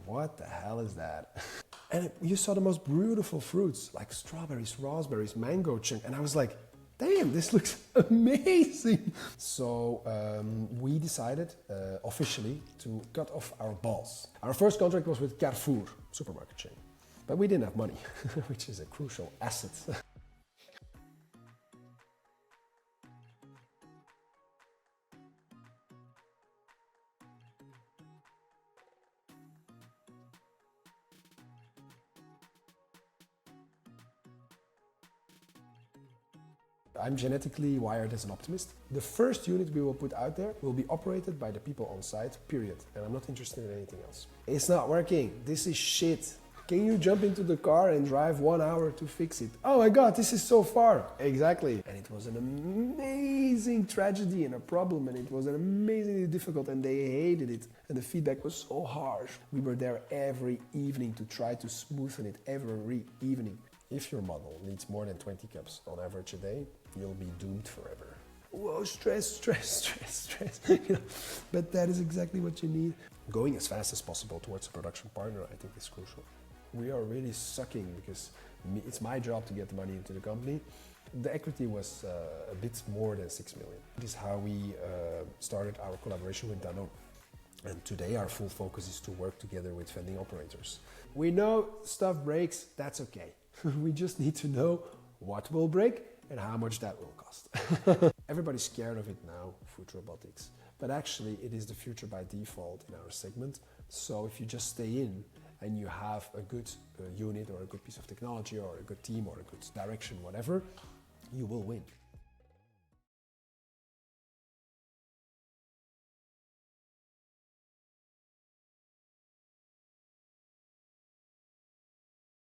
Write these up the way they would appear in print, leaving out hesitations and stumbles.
what the hell is that? And you saw the most beautiful fruits, like strawberries, raspberries, mango chunk. And I was like, damn, this looks amazing. So we decided officially to cut off our balls. Our first contract was with Carrefour, supermarket chain. But we didn't have money, which is a crucial asset. I'm genetically wired as an optimist. The first unit we will put out there will be operated by the people on site, period. And I'm not interested in anything else. It's not working. This is shit. Can you jump into the car and drive 1 hour to fix it? Oh my God, this is so far. Exactly. And it was an amazing tragedy and a problem, and it was an amazingly difficult, and they hated it. And the feedback was so harsh. We were there every evening to try to smoothen it every evening. If your model needs more than 20 cups on average a day, you'll be doomed forever. Whoa, stress. But that is exactly what you need. Going as fast as possible towards a production partner, I think, is crucial. We are really sucking because it's my job to get the money into the company. The equity was a bit more than 6 million. This is how we started our collaboration with Danone. And today our full focus is to work together with vending operators. We know stuff breaks, that's okay. We just need to know what will break and how much that will cost. Everybody's scared of it now, food robotics. But actually it is the future by default in our segment. So if you just stay in and you have a good unit or a good piece of technology or a good team or a good direction, whatever, you will win.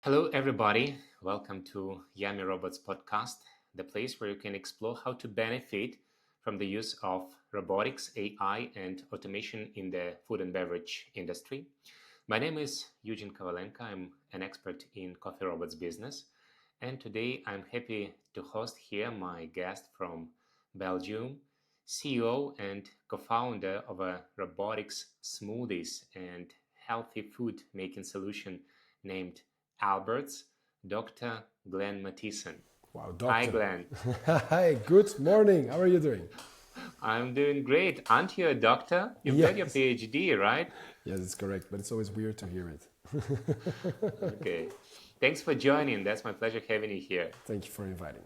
Hello, everybody. Welcome to Yummy Robots podcast, the place where you can explore how to benefit from the use of robotics, AI, and automation in the food and beverage industry. My name is Eugene Kovalenko. I'm an expert in coffee robots business. And today I'm happy to host here my guest from Belgium, CEO and co-founder of a robotics smoothies and healthy food making solution named Albert's, Dr. Glenn Mathijssen. Wow, doctor. Hi, Glenn. Hi, good morning. How are you doing? I'm doing great. Aren't you a doctor? You've got your PhD, right? Yes, it's correct, but it's always weird to hear it. Okay. Thanks for joining. That's my pleasure having you here. Thank you for inviting.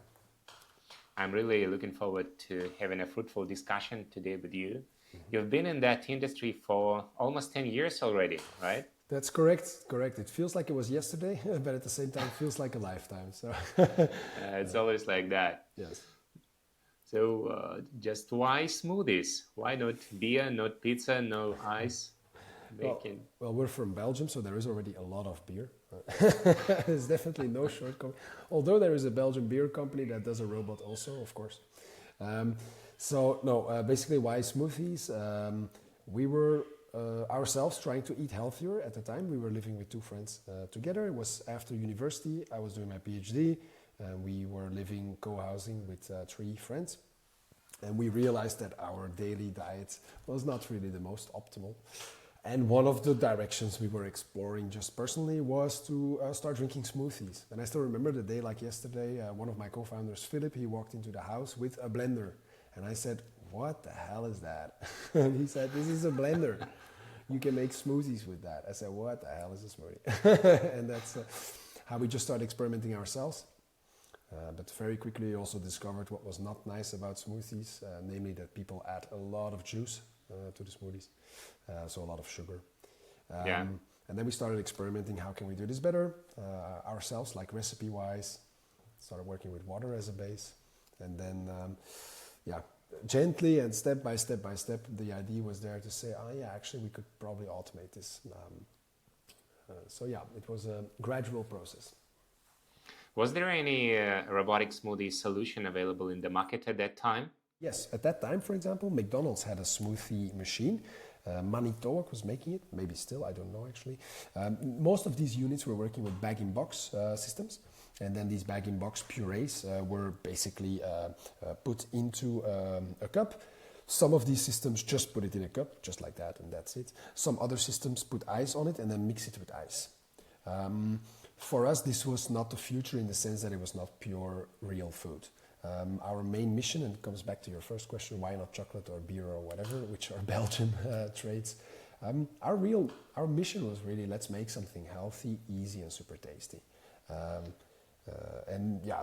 I'm really looking forward to having a fruitful discussion today with you. You've been in that industry for almost 10 years already, right? That's correct. It feels like it was yesterday, but at the same time, it feels like a lifetime. So it's always like that. Yes. So just why smoothies? Why not beer, not pizza, no ice? Bacon? Well, we're from Belgium, so there is already a lot of beer. There's definitely no shortcut. Although there is a Belgian beer company that does a robot also, of course. Basically why smoothies? We were ourselves trying to eat healthier at the time. We were living with two friends together. It was after university. I was doing my PhD. We were living co-housing with 3 friends. And we realized that our daily diet was not really the most optimal. And one of the directions we were exploring just personally was to start drinking smoothies. And I still remember the day like yesterday, one of my co-founders, Philip, he walked into the house with a blender. And I said, what the hell is that? And he said, this is a blender. You can make smoothies with that. I said, what the hell is a smoothie? And that's how we just started experimenting ourselves. But very quickly also discovered what was not nice about smoothies, namely that people add a lot of juice to the smoothies, so a lot of sugar. And then we started experimenting, how can we do this better ourselves, like recipe-wise. Started working with water as a base. And then, gently and step by step, the idea was there to say, actually we could probably automate this. It was a gradual process. Was there any robotic smoothie solution available in the market at that time? Yes, at that time, for example, McDonald's had a smoothie machine. Manitowoc was making it, maybe still, I don't know actually. Most of these units were working with bag-in-box systems. And then these bag-in-box purees were basically put into a cup, Some of these systems just put it in a cup, just like that, and that's it. Some other systems put ice on it and then mix it with ice. For us, this was not the future in the sense that it was not pure, real food. Our main mission, and it comes back to your first question, why not chocolate or beer or whatever, which are Belgian traits. Our mission was really, let's make something healthy, easy, and super tasty.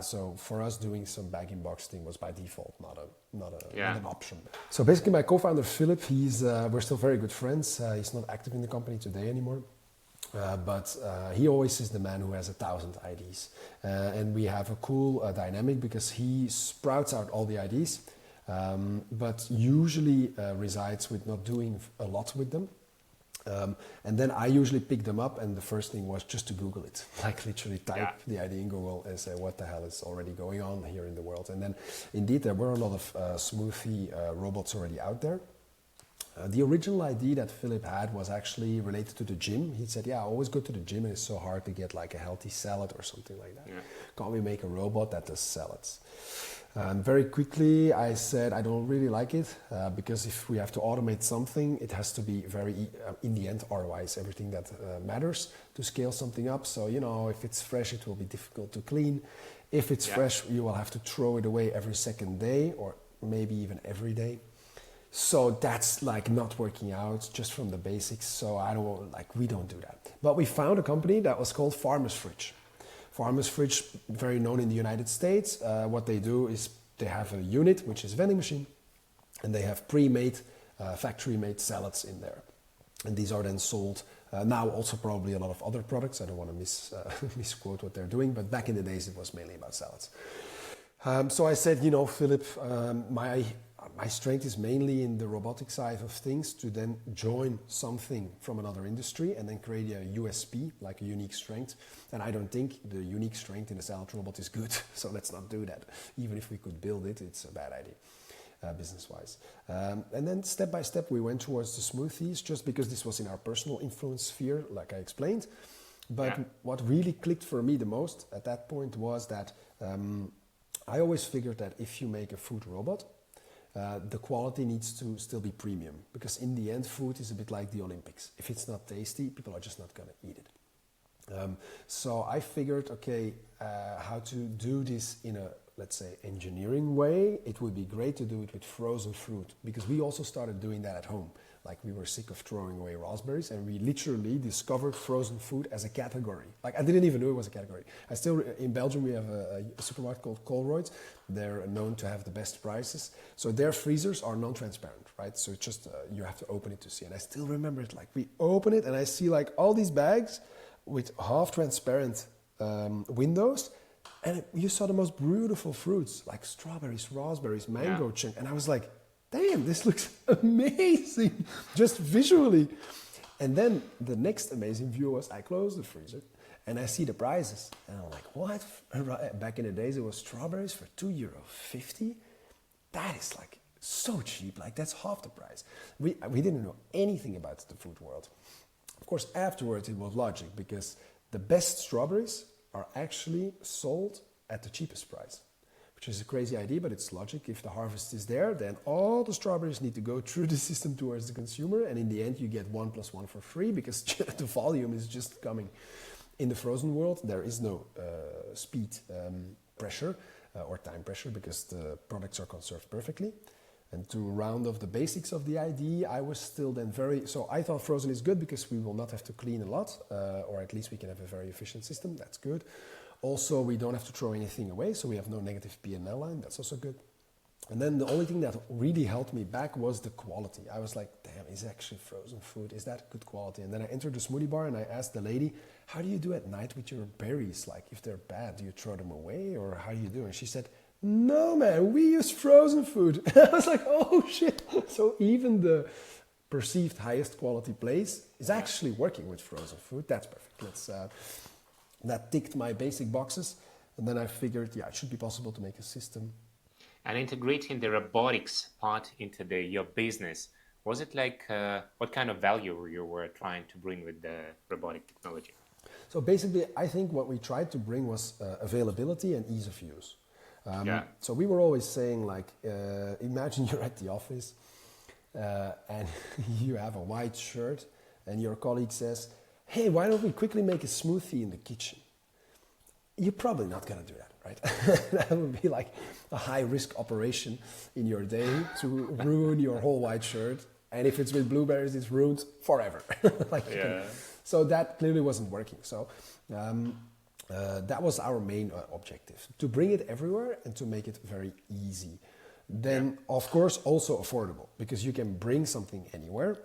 So for us, doing some bag-in-box thing was by default, not an option. So basically, my co-founder Philip, we're still very good friends. He's not active in the company today anymore, but he always is the man who has 1,000 IDs, and we have a cool dynamic because he sprouts out all the IDs, but usually resides with not doing a lot with them. And then I usually pick them up, and the first thing was just to Google it, like literally type the ID in Google and say what the hell is already going on here in the world. And then indeed there were a lot of smoothie robots already out there. The original idea that Philip had was actually related to the gym. He said, I always go to the gym and it's so hard to get like a healthy salad or something like that. Can't we make a robot that does salads? Very quickly I said I don't really like it because if we have to automate something, it has to be very, in the end, ROI, everything that matters to scale something up. So, if it's fresh, it will be difficult to clean. If it's fresh, you will have to throw it away every second day or maybe even every day. So that's like not working out just from the basics. So we don't do that. But we found a company that was called Farmer's Fridge. Farmer's Fridge, very known in the United States. What they do is they have a unit, which is a vending machine, and they have pre-made, factory-made salads in there. And these are then sold, now also probably a lot of other products. I don't want to misquote what they're doing, but back in the days it was mainly about salads. So I said, Philip, my strength is mainly in the robotic side of things, to then join something from another industry and then create a USP, like a unique strength. And I don't think the unique strength in a salad robot is good, so let's not do that. Even if we could build it, it's a bad idea, business-wise. And then step by step, we went towards the smoothies, just because this was in our personal influence sphere, like I explained. But what really clicked for me the most at that point was that I always figured that if you make a food robot, the quality needs to still be premium, because in the end, food is a bit like the Olympics. If it's not tasty, people are just not going to eat it. So I figured, how to do this in a, let's say, engineering way. It would be great to do it with frozen fruit, because we also started doing that at home. Like, we were sick of throwing away raspberries, and we literally discovered frozen food as a category. Like, I didn't even know it was a category. In Belgium, we have a supermarket called Colruyt's. They're known to have the best prices. So their freezers are non-transparent, right? So it's just, you have to open it to see. And I still remember it, like, we open it and I see like all these bags with half transparent windows. And you saw the most beautiful fruits, like strawberries, raspberries, mango chunk. And I was like, damn, this looks amazing, just visually. And then the next amazing view was I close the freezer and I see the prices. And I'm like, what? Back in the days, it was strawberries for €2.50. That is like so cheap. Like, that's half the price. We didn't know anything about the food world. Of course, afterwards, it was logic, because the best strawberries are actually sold at the cheapest price, which is a crazy idea, but it's logic. If the harvest is there, then all the strawberries need to go through the system towards the consumer, and in the end you get 1 + 1 for free, because the volume is just coming. In the frozen world, there is no speed pressure or time pressure, because the products are conserved perfectly. And to round off the basics of the idea, I was still then so I thought frozen is good because we will not have to clean a lot, or at least we can have a very efficient system. That's good. Also, we don't have to throw anything away, so we have no negative P&L line. That's also good. And then the only thing that really held me back was the quality. I was like, damn, is actually frozen food, is that good quality? And then I entered the smoothie bar and I asked the lady, how do you do at night with your berries? Like, if they're bad, do you throw them away, or how do you do? And she said, no, man, we use frozen food. I was like, oh shit. So even the perceived highest quality place is actually working with frozen food. That's perfect. That ticked my basic boxes. And then I figured, it should be possible to make a system. And integrating the robotics part into your business, was it like, what kind of value you were trying to bring with the robotic technology? So basically, I think what we tried to bring was availability and ease of use. So we were always saying, like, imagine you're at the office and you have a white shirt and your colleague says, hey, why don't we quickly make a smoothie in the kitchen? You're probably not going to do that, right? That would be like a high-risk operation in your day to ruin your whole white shirt. And if it's with blueberries, it's ruined forever. So that clearly wasn't working. So that was our main objective, to bring it everywhere and to make it very easy. Then, of course, also affordable, because you can bring something anywhere.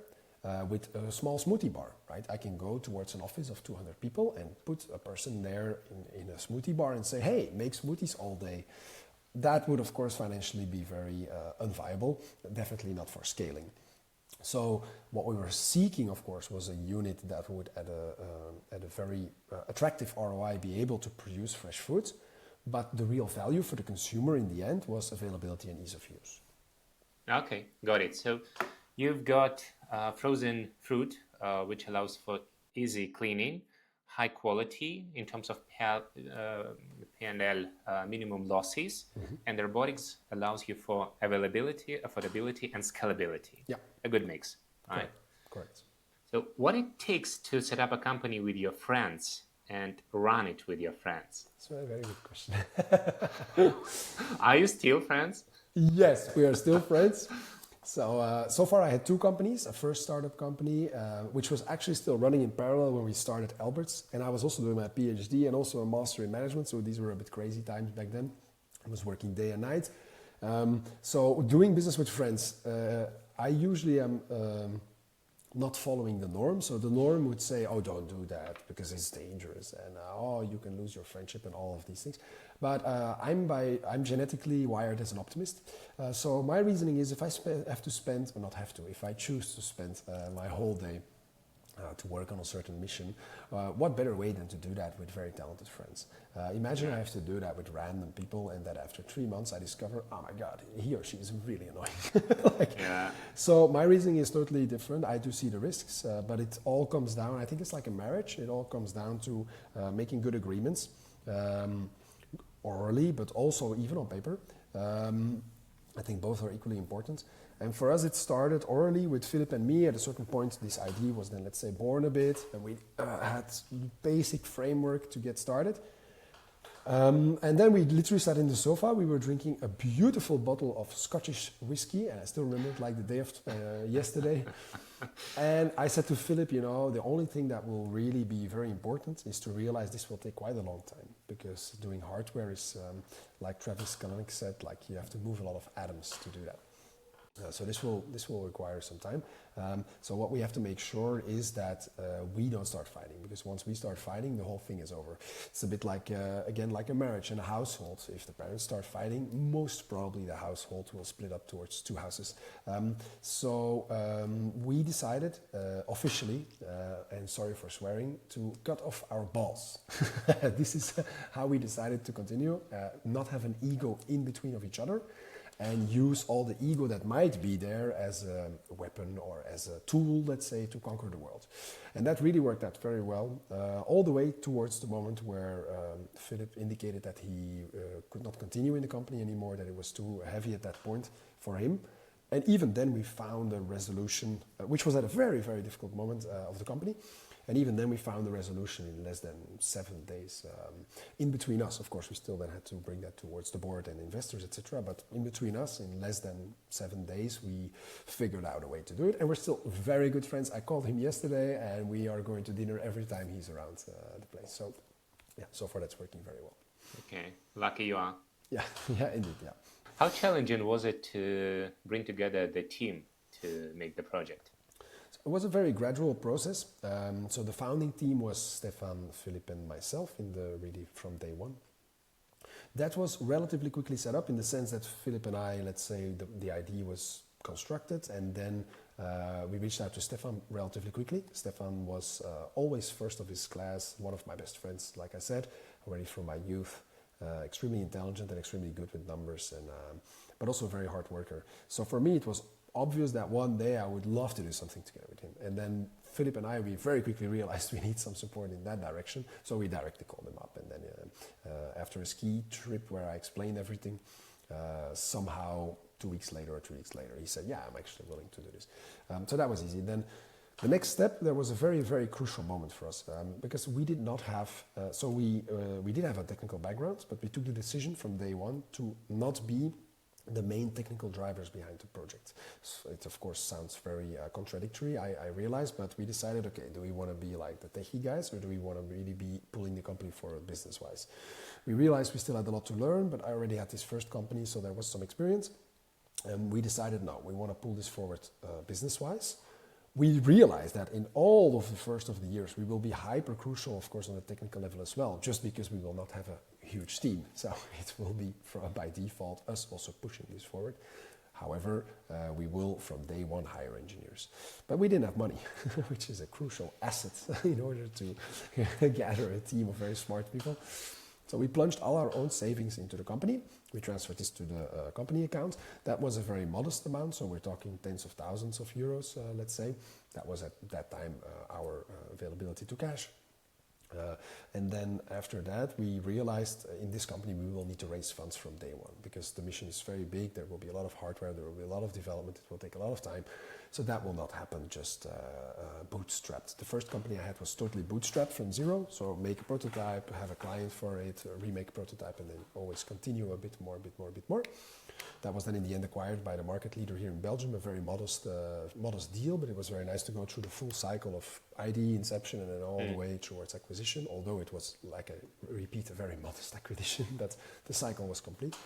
With a small smoothie bar, right? I can go towards an office of 200 people and put a person there in a smoothie bar and say, hey, make smoothies all day. That would, of course, financially be very unviable, definitely not for scaling. So what we were seeking, of course, was a unit that would, at a very attractive ROI, be able to produce fresh foods. But the real value for the consumer in the end was availability and ease of use. Okay, got it. So you've got frozen fruit, which allows for easy cleaning, high quality in terms of P&L minimum losses, and the robotics allows you for availability, affordability, and scalability. Yeah. A good mix, right? Correct. So what it takes to set up a company with your friends and run it with your friends? That's a very good question. Are you still friends? Yes, we are still friends. So far I had two companies, a first startup company, which was actually still running in parallel when we started Albert's. And I was also doing my PhD and also a master in management. So these were a bit crazy times back then. I was working day and night. So doing business with friends, I usually am not following the norm. So the norm would say, oh, don't do that because it's dangerous. And oh, you can lose your friendship and all of these things. But I'm genetically wired as an optimist. So my reasoning is if I if I choose to spend my whole day to work on a certain mission, what better way than to do that with very talented friends? Imagine I have to do that with random people and that after 3 months I discover, oh my God, he or she is really annoying. So my reasoning is totally different. I do see the risks, but it all comes down, I think it's like a marriage. It all comes down to making good agreements. Orally, but also even on paper. I think both are equally important. And for us, it started orally with Philip and me. At a certain point, this idea was then, let's say, born a bit, and we had basic framework to get started. And then we literally sat in the sofa. We were drinking a beautiful bottle of Scottish whiskey, and I still remember it like the day of yesterday. And I said to Philip, you know, the only thing that will really be very important is to realize this will take quite a long time, because doing hardware is, like Travis Kalanick said, like you have to move a lot of atoms to do that. So this will require some time. So what we have to make sure is that we don't start fighting, because once we start fighting, the whole thing is over. It's a bit like, again, like a marriage and a household. If the parents start fighting, most probably the household will split up towards two houses. So we decided officially, and sorry for swearing, to cut off our balls. This is how we decided to continue, not have an ego in between of each other, and use all the ego that might be there as a weapon or as a tool, let's say, to conquer the world. And that really worked out very well, all the way towards the moment where Philip indicated that he could not continue in the company anymore, that it was too heavy at that point for him. And even then we found a resolution, which was at a very, very difficult moment of the company. And even then we found a resolution in less than 7 days. In between us, of course, we still then had to bring that towards the board and investors, etc. But in between us, in less than 7 days, we figured out a way to do it. And we're still very good friends. I called him yesterday and we are going to dinner every time he's around the place. So yeah, so far that's working very well. Okay, lucky you are. Yeah, yeah, indeed, yeah. How challenging was it to bring together the team to make the project? It was a very gradual process. So the founding team was Stefan, Philip, and myself really from day one. That was relatively quickly set up in the sense that Philip and I, let's say, the idea was constructed, and then we reached out to Stefan relatively quickly. Stefan was always first of his class, one of my best friends, like I said, already from my youth. Extremely intelligent and extremely good with numbers, and but also a very hard worker. So for me, it was obvious that one day I would love to do something together with him. And then Philip and I, we very quickly realized we need some support in that direction. So we directly called him up. And then after a ski trip where I explained everything, somehow 2 weeks later or 3 weeks later, he said, yeah, I'm actually willing to do this. So that was easy. Then the next step, there was a very, very crucial moment for us because we did not have, we did have a technical background, but we took the decision from day one to not be the main technical drivers behind the project. So it of course sounds very contradictory, I realize, but we decided, okay, do we want to be like the techie guys or do we want to really be pulling the company forward business-wise? We realized we still had a lot to learn, but I already had this first company, so there was some experience. And we decided, no, we want to pull this forward business-wise. We realized that in all of the first of the years, we will be hyper crucial, of course, on the technical level as well, just because we will not have a huge team. So it will be by default us also pushing this forward. However, we will from day one hire engineers. But we didn't have money, which is a crucial asset in order to gather a team of very smart people. So we plunged all our own savings into the company. We transferred this to the company account. That was a very modest amount, so we're talking tens of thousands of euros, let's say. That was at that time our availability to cash. And then after that, we realized in this company we will need to raise funds from day one because the mission is very big. There will be a lot of hardware, there will be a lot of development, it will take a lot of time. So that will not happen just bootstrapped. The first company I had was totally bootstrapped from zero. So make a prototype, have a client for it, remake a prototype, and then always continue a bit more. That was then in the end acquired by the market leader here in Belgium, a very modest deal, but it was very nice to go through the full cycle of ID, inception, and then all the way towards acquisition, although it was like a very modest acquisition, but the cycle was complete.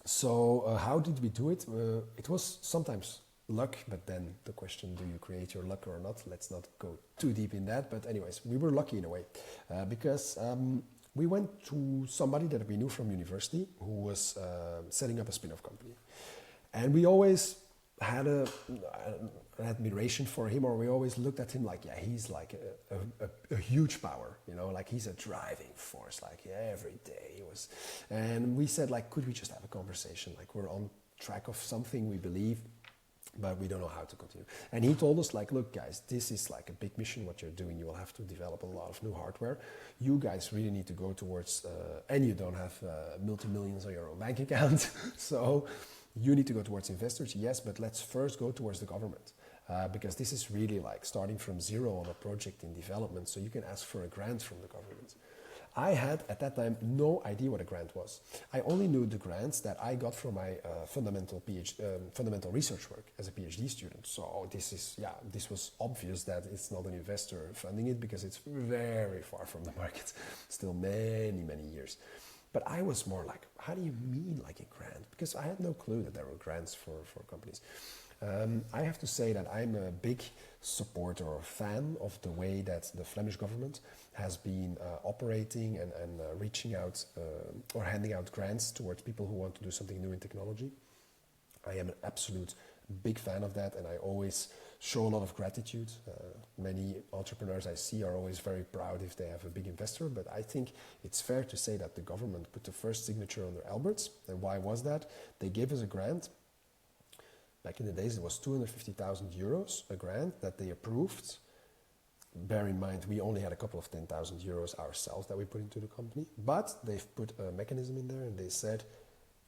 So how did we do it? It was sometimes luck, but then the question, do you create your luck or not? Let's not go too deep in that, but anyways, we were lucky in a way because we went to somebody that we knew from university who was setting up a spin-off company. And we always had an admiration for him, or we always looked at him like, yeah, he's like a huge power, you know, like he's a driving force, like every day he was. And we said, like, could we just have a conversation? Like, we're on track of something we believe, but we don't know how to continue. And he told us, like, look, guys, this is like a big mission, what you're doing. You will have to develop a lot of new hardware. You guys really need to go towards, and you don't have multi-millions on your own bank account. So you need to go towards investors, yes, but let's first go towards the government. Because this is really like starting from zero on a project in development. So you can ask for a grant from the government. I had at that time no idea what a grant was. I only knew the grants that I got from my fundamental research work as a PhD student. So this was obvious that it's not an investor funding it because it's very far from the market, still many, many years. But I was more like, how do you mean like a grant? Because I had no clue that there were grants for companies. I have to say that I'm a big supporter or fan of the way that the Flemish government has been operating and reaching out or handing out grants towards people who want to do something new in technology. I am an absolute big fan of that, and I always show a lot of gratitude. Many entrepreneurs I see are always very proud if they have a big investor, but I think it's fair to say that the government put the first signature on their Alberts. And why was that? They gave us a grant. Back in the days, it was 250,000 euros, a grant that they approved. Bear in mind, we only had a couple of 10,000 euros ourselves that we put into the company, but they've put a mechanism in there and they said,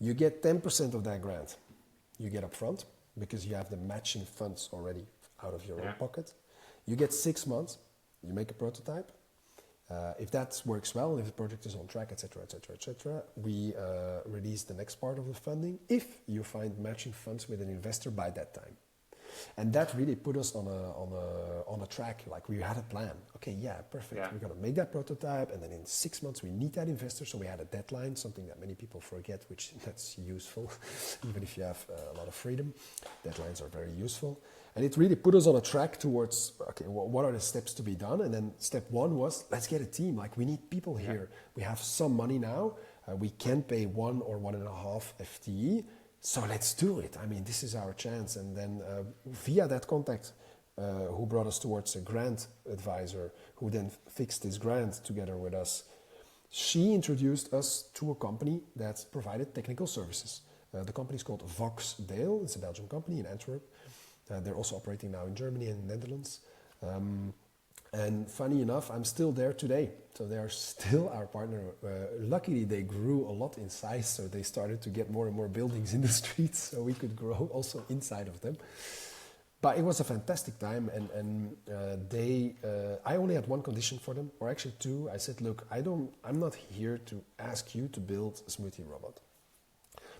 you get 10% of that grant. You get upfront because you have the matching funds already out of your own pocket. You get 6 months, you make a prototype. If that works well, if the project is on track, etc., we release the next part of the funding if you find matching funds with an investor by that time. And that really put us on a track, like we had a plan. Okay, yeah, perfect. We're going to make that prototype, and then in 6 months we need that investor. So we had a deadline, something that many people forget, which that's useful. Even if you have a lot of freedom, deadlines are very useful. And it really put us on a track towards, okay, what are the steps to be done? And then step one was, let's get a team. Like, we need people here. We have some money now. We can pay 1 or 1.5 FTE. So let's do it. I mean, this is our chance. And then via that contact, who brought us towards a grant advisor, who then fixed this grant together with us, she introduced us to a company that provided technical services. The company is called Voxdale. It's a Belgian company in Antwerp. They're also operating now in Germany and the Netherlands. And funny enough, I'm still there today. So they are still our partner. Luckily, they grew a lot in size, so they started to get more and more buildings in the streets, so we could grow also inside of them. But it was a fantastic time, and I only had one condition for them, or actually two. I said, look, I'm not here to ask you to build a smoothie robot,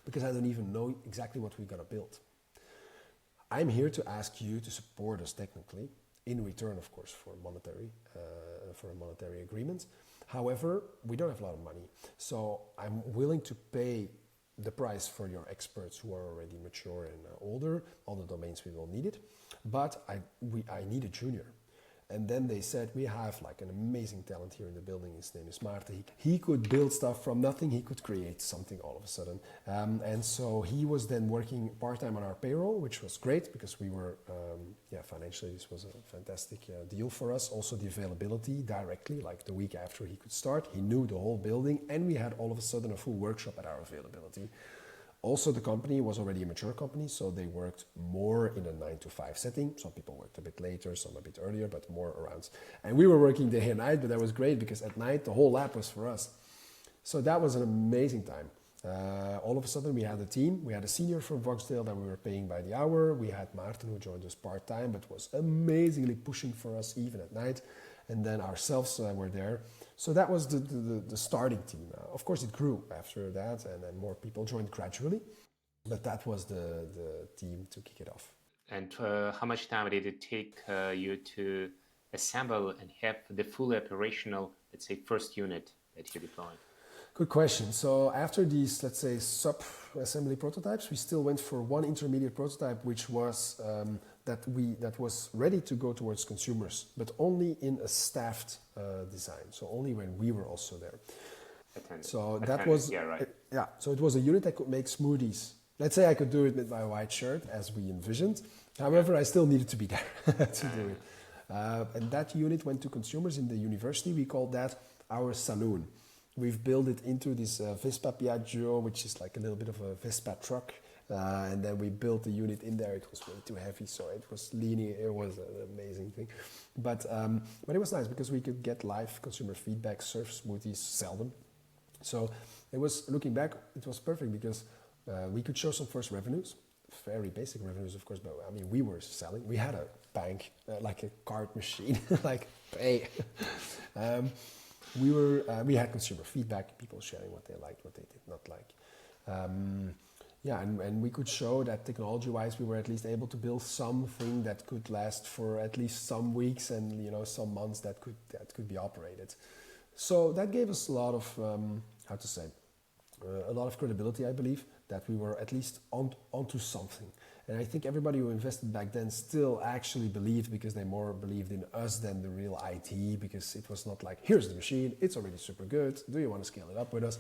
because I don't even know exactly what we're gonna build. I'm here to ask you to support us technically, in return, of course, for a monetary agreement. However, we don't have a lot of money, so I'm willing to pay the price for your experts who are already mature and older, all the domains we will need it, but I need a junior. And then they said, we have like an amazing talent here in the building. His name is Maarten. He could build stuff from nothing. He could create something all of a sudden. And so he was then working part-time on our payroll, which was great because we were, financially this was a fantastic deal for us. Also the availability directly, like the week after he could start, he knew the whole building, and we had all of a sudden a full workshop at our availability. Also, the company was already a mature company, so they worked more in a 9-to-5 setting. Some people worked a bit later, some a bit earlier, but more around. And we were working day and night, but that was great because at night the whole lab was for us. So that was an amazing time. All of a sudden we had a team. We had a senior from Voxdale that we were paying by the hour. We had Maarten who joined us part-time, but was amazingly pushing for us even at night. And then ourselves were there. So that was the starting team. Of course, it grew after that, and then more people joined gradually. But that was the team to kick it off. And how much time did it take you to assemble and have the fully operational, let's say, first unit that you deployed? Good question. So after these, let's say, sub-assembly prototypes, we still went for one intermediate prototype, which was that was ready to go towards consumers, but only in a staffed design. So only when we were also there. So it was a unit that could make smoothies. Let's say I could do it with my white shirt, as we envisioned. However, I still needed to be there to do it. And that unit went to consumers in the university. We called that our saloon. We've built it into this Vespa Piaggio, which is like a little bit of a Vespa truck. And then we built the unit in there. It was way too heavy, so it was leaning. It was an amazing thing. But it was nice because we could get live consumer feedback, serve smoothies, sell them. So it was, looking back, it was perfect because we could show some first revenues. Very basic revenues, of course, but I mean, we were selling. We had a bank, like a card machine, like pay. We had consumer feedback, people sharing what they liked, what they did not like. And we could show that technology-wise, we were at least able to build something that could last for at least some weeks and some months that could be operated. So that gave us a lot of a lot of credibility, I believe, that we were at least onto something. And I think everybody who invested back then still actually believed, because they more believed in us than the real IT, because it was not like, here's the machine, it's already super good, do you want to scale it up with us?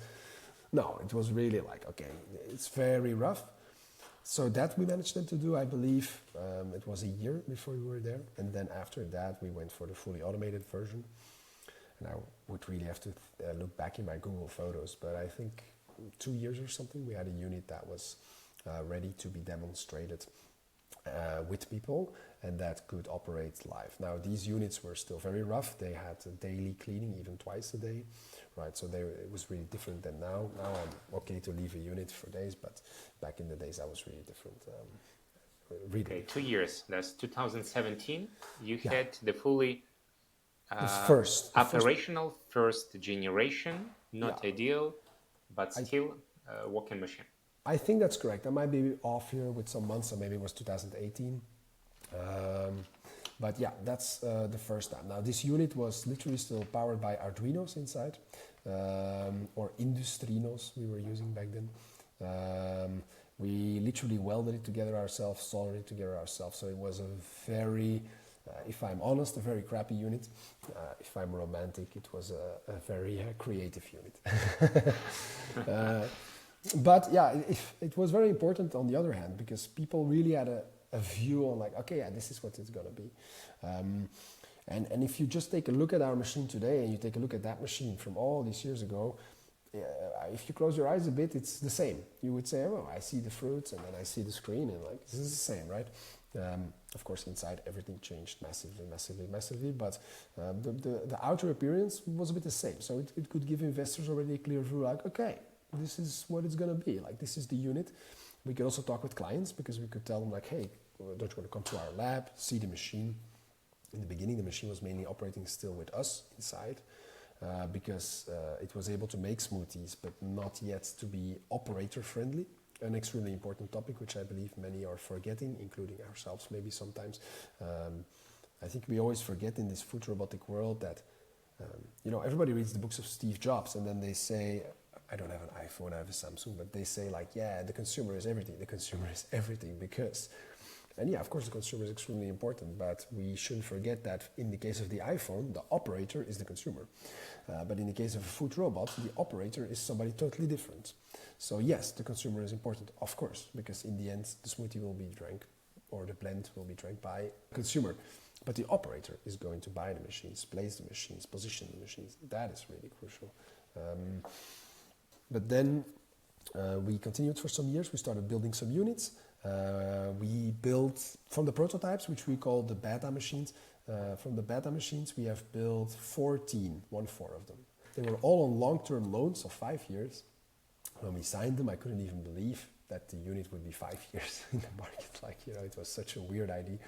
No, it was really like, okay, it's very rough. So that we managed then to do, I believe, it was a year before we were there. And then after that, we went for the fully automated version. And I would really have to look back in my Google Photos, but I think 2 years or something, we had a unit that was ready to be demonstrated with people, and that could operate live. Now, these units were still very rough. They had a daily cleaning, even twice a day, right? So it was really different than now. Now I'm okay to leave a unit for days, but back in the days, that was really different. Really. Okay, 2 years. That's 2017. You had the fully operational first generation, not ideal, but still a working machine. I think that's correct. I might be off here with some months, so maybe it was 2018. But yeah, that's the first time. Now, this unit was literally still powered by Arduinos inside, or Industrinos we were using back then. We literally welded it together ourselves, soldered it together ourselves. So it was a very, if I'm honest, a very crappy unit. If I'm romantic, it was a very creative unit. But yeah, it was very important on the other hand, because people really had a view on like, okay, yeah, this is what it's going to be. And if you just take a look at our machine today and you take a look at that machine from all these years ago, if you close your eyes a bit, it's the same. You would say, oh, I see the fruits and then I see the screen and like, this is the same, right? Of course, inside everything changed massively, but the outer appearance was a bit the same. So it could give investors already a clear view, like, okay, this is what it's going to be, like this is the unit. We could also talk with clients because we could tell them like, hey, don't you want to come to our lab, see the machine? In the beginning, the machine was mainly operating still with us inside because it was able to make smoothies, but not yet to be operator friendly. An extremely important topic, which I believe many are forgetting, including ourselves maybe sometimes. I think we always forget in this food robotic world that, everybody reads the books of Steve Jobs and then they say, I don't have an iPhone, I have a Samsung, but they say like, yeah, the consumer is everything because, and yeah, of course the consumer is extremely important, but we shouldn't forget that in the case of the iPhone, the operator is the consumer. But in the case of a food robot, the operator is somebody totally different. So yes, the consumer is important, of course, because in the end, the smoothie will be drank or the blend will be drank by the consumer. But the operator is going to buy the machines, place the machines, position the machines. That is really crucial. But then we continued for some years. We started building some units. We built from the prototypes, which we call the beta machines. From the beta machines, we have built 14 of them. They were all on long-term loans of 5 years. When we signed them, I couldn't even believe that the unit would be 5 years in the market. It was such a weird idea.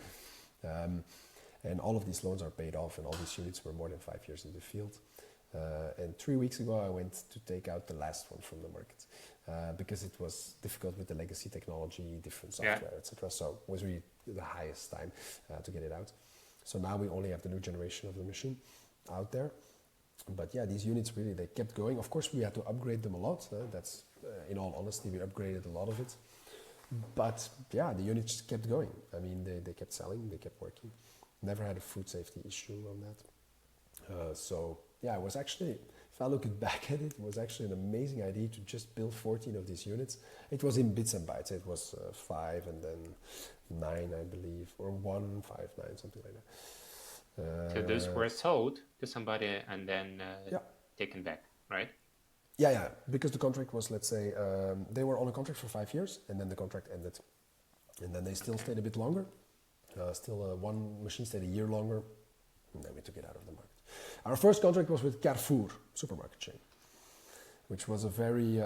And all of these loans are paid off, and all these units were more than 5 years in the field. And 3 weeks ago, I went to take out the last one from the market because it was difficult with the legacy technology, different software, etc. So it was really the highest time to get it out. So now we only have the new generation of the machine out there. But yeah, these units really, they kept going. Of course, we had to upgrade them a lot. That's, in all honesty, we upgraded a lot of it. But yeah, the units kept going. I mean, they kept selling, they kept working. Never had a food safety issue on that. So yeah, it was actually, if I look back at it, it was actually an amazing idea to just build 14 of these units. It was in bits and bytes. It was 5 and then 9, I believe, or 1, 5, 9, something like that. So those were sold to somebody and then taken back, right? Yeah, because the contract was, let's say, they were on a contract for 5 years and then the contract ended. And then they still stayed a bit longer. One machine stayed a year longer, and then we took it out of the market. Our first contract was with Carrefour, supermarket chain, which was a very,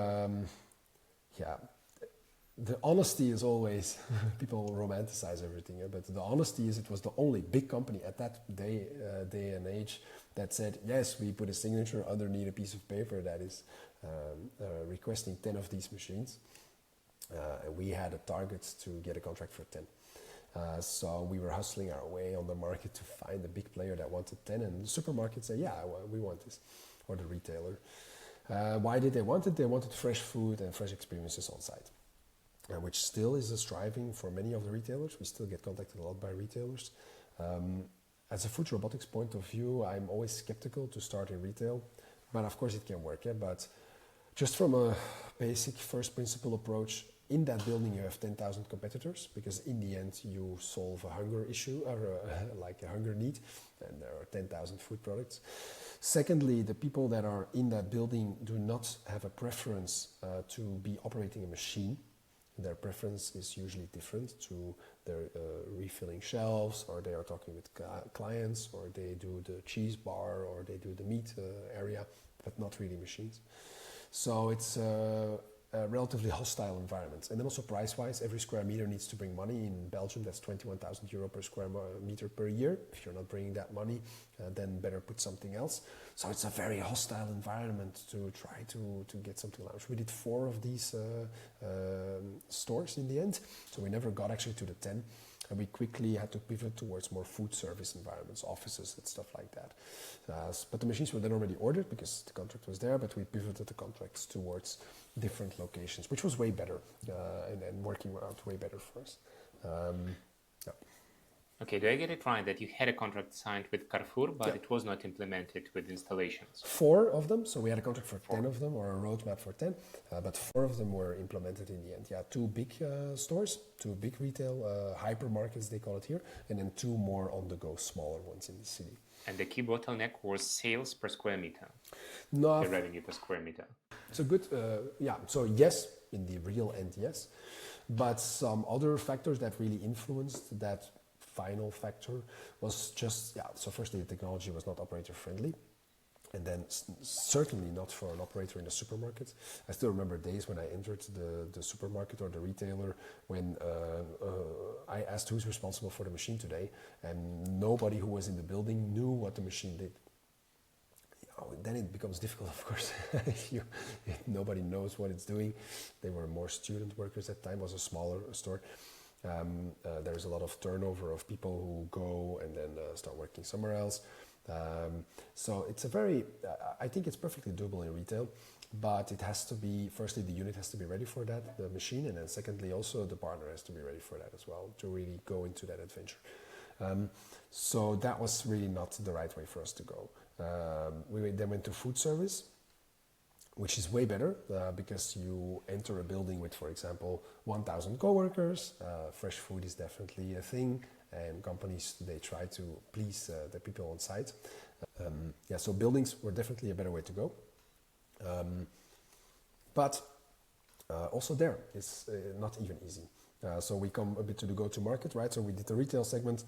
the honesty is always, people romanticize everything, but the honesty is it was the only big company at that day and age that said, yes, we put a signature underneath a piece of paper that is requesting 10 of these machines. And we had a target to get a contract for 10. So we were hustling our way on the market to find a big player that wanted 10, and the supermarket said, yeah, we want this, or the retailer. Why did they want it? They wanted fresh food and fresh experiences on site, which still is a striving for many of the retailers. We still get contacted a lot by retailers. As a food robotics point of view, I'm always skeptical to start in retail, but of course it can work. But just from a basic first principle approach, in that building you have 10,000 competitors, because in the end you solve a hunger issue or like a hunger need, and there are 10,000 food products. Secondly, the people that are in that building do not have a preference to be operating a machine. Their preference is usually different to their refilling shelves, or they are talking with clients, or they do the cheese bar, or they do the meat area, but not really machines. So it's a relatively hostile environment. And then also price-wise, every square meter needs to bring money. In Belgium, that's 21,000 euro per square meter per year. If you're not bringing that money, then better put something else. So it's a very hostile environment to try to get something launched. We did 4 of these stores in the end, so we never got actually to the 10. And we quickly had to pivot towards more food service environments, offices and stuff like that. But the machines were then already ordered because the contract was there, but we pivoted the contracts towards different locations, which was way better and working out way better for us. Okay, do I get it right that you had a contract signed with Carrefour, but it was not implemented with installations? 4 of them, so we had a contract for 10 of them, or a roadmap for 10, but 4 of them were implemented in the end. Yeah, 2 big stores, 2 big retail hypermarkets, they call it here, and then 2 more on-the-go, smaller ones in the city. And the key bottleneck was sales per square meter, no, the revenue per square meter. It's a good, so yes, in the real end, yes, but some other factors that really influenced that final factor was just, so firstly, the technology was not operator friendly. And then certainly not for an operator in a supermarket. I still remember days when I entered the supermarket or the retailer when I asked who's responsible for the machine today, and nobody who was in the building knew what the machine did. Then it becomes difficult, of course, if nobody knows what it's doing. They were more student workers at the time. It was a smaller store. There's a lot of turnover of people who go and then start working somewhere else. So it's I think it's perfectly doable in retail, but it has to be, firstly, the unit has to be ready for that, the machine, and then secondly, also the partner has to be ready for that as well, to really go into that adventure. So that was really not the right way for us to go. We then went to food service, which is way better because you enter a building with, for example, 1,000 coworkers. Fresh food is definitely a thing, and companies, they try to please the people on site. So buildings were definitely a better way to go. But also there, it's not even easy. So we come a bit to the go-to-market, right? So we did the retail segment,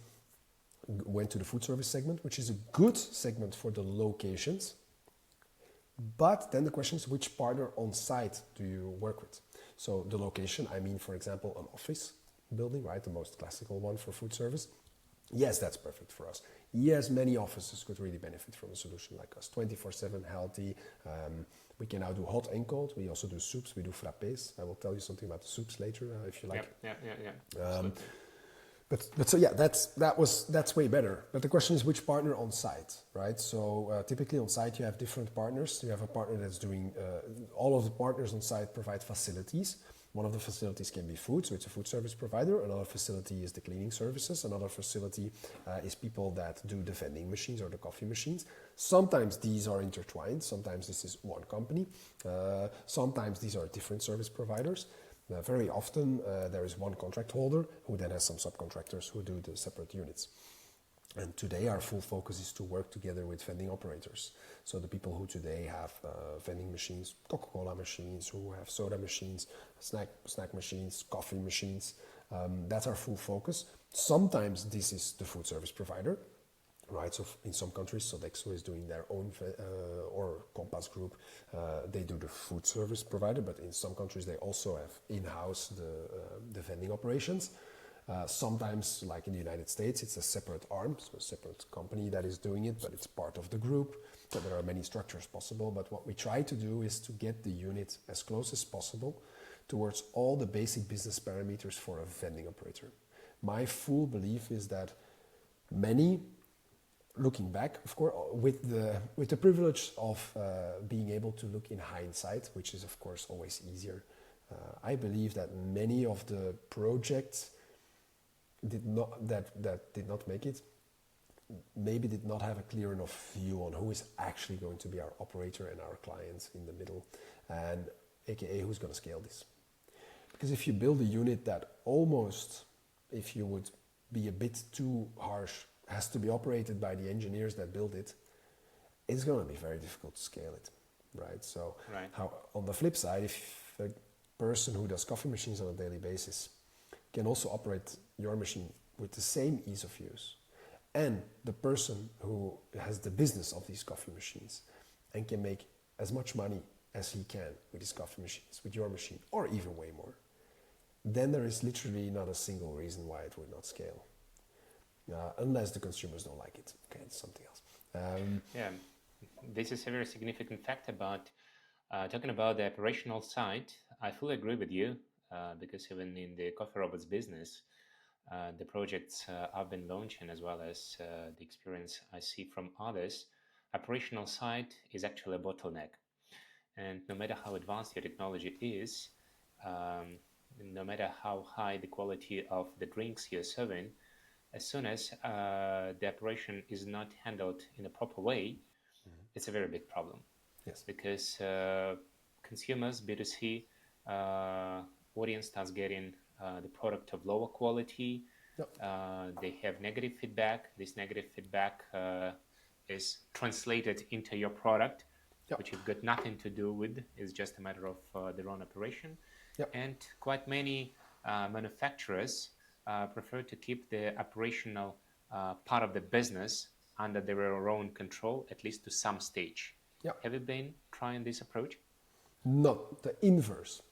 went to the food service segment, which is a good segment for the locations. But then the question is, which partner on site do you work with? So the location, I mean, for example, an office building, right? The most classical one for food service. Yes, that's perfect for us. Yes, many offices could really benefit from a solution like us. 24/7 healthy. We can now do hot and cold. We also do soups. We do frappés. I will tell you something about the soups later if you like. Yeah. But so yeah, that's way better. But the question is, which partner on site, right? So typically on site you have different partners. You have a partner that's doing all of the partners on site provide facilities. One of the facilities can be food, so it's a food service provider. Another facility is the cleaning services. Another facility is people that do the vending machines or the coffee machines. Sometimes these are intertwined. Sometimes this is one company. Sometimes these are different service providers. Very often there is one contract holder who then has some subcontractors who do the separate units. And today our full focus is to work together with vending operators. So the people who today have vending machines, Coca-Cola machines, who have soda machines, snack machines, coffee machines, that's our full focus. Sometimes this is the food service provider, right? So in some countries, Sodexo is doing their own, or Compass Group, they do the food service provider, but in some countries they also have in-house the vending operations. Sometimes, like in the United States, it's a separate arm, so a separate company that is doing it, but it's part of the group. So there are many structures possible, but what we try to do is to get the unit as close as possible towards all the basic business parameters for a vending operator. My full belief is that many, looking back, of course, with the privilege of being able to look in hindsight, which is of course always easier, I believe that many of the projects did not make it, maybe did not have a clear enough view on who is actually going to be our operator and our clients in the middle, and aka who's going to scale this. Because if you build a unit that almost, if you would be a bit too harsh, has to be operated by the engineers that build it, it's going to be very difficult to scale it, right? So how, on the flip side, if a person who does coffee machines on a daily basis can also operate your machine with the same ease of use, and the person who has the business of these coffee machines and can make as much money as he can with his coffee machines, with your machine, or even way more, then there is literally not a single reason why it would not scale. Unless the consumers don't like it. Okay, it's something else. This is a very significant fact about talking about the operational side. I fully agree with you because even in the coffee robots business, the projects I've been launching, as well as the experience I see from others, operational side is actually a bottleneck. And no matter how advanced your technology is, no matter how high the quality of the drinks you're serving, as soon as the operation is not handled in a proper way, it's a very big problem. Yes. Because consumers, B2C, audience starts getting the product of lower quality. Yep. They have negative feedback. This negative feedback is translated into your product, yep, which you've got nothing to do with. It's just a matter of their own operation. Yep. And quite many manufacturers prefer to keep the operational part of the business under their own control, at least to some stage. Yeah. Have you been trying this approach? No, the inverse.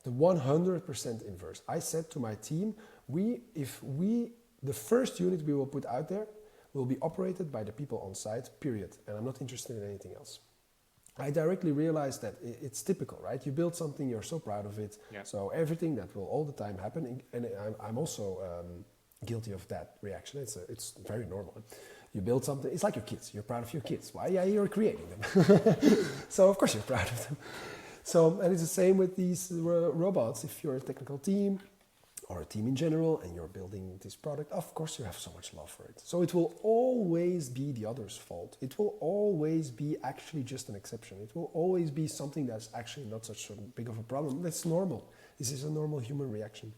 The 100% inverse. I said to my team, the first unit we will put out there will be operated by the people on site, period. And I'm not interested in anything else. I directly realized that it's typical, right? You build something, you're so proud of it. Yeah. So everything that will all the time happen, and I'm also guilty of that reaction. It's very normal. You build something, it's like your kids. You're proud of your kids. Why? Yeah, you're creating them. So of course you're proud of them. So, and it's the same with these robots. If you're a technical team or a team in general and you're building this product, of course you have so much love for it. So it will always be the other's fault. It will always be actually just an exception. It will always be something that's actually not such a big of a problem. That's normal. This is a normal human reaction.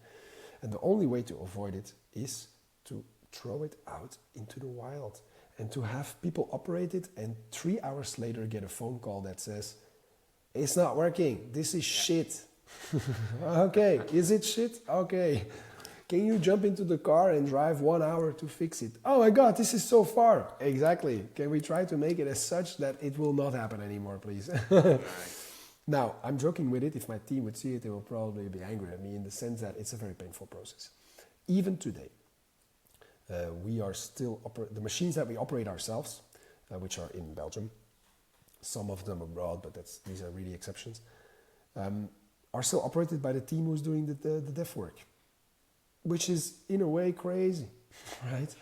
And the only way to avoid it is to throw it out into the wild and to have people operate it and 3 hours later get a phone call that says, it's not working, this is shit. Okay, is it shit? Okay. Can you jump into the car and drive 1 hour to fix it? Oh my God, this is so far. Exactly. Can we try to make it as such that it will not happen anymore, please? Now, I'm joking with it. If my team would see it, they will probably be angry at me in the sense that it's a very painful process. Even today, we are still, the machines that we operate ourselves, which are in Belgium, some of them abroad, but these are really exceptions, are still operated by the team who's doing the dev work, which is in a way crazy, right?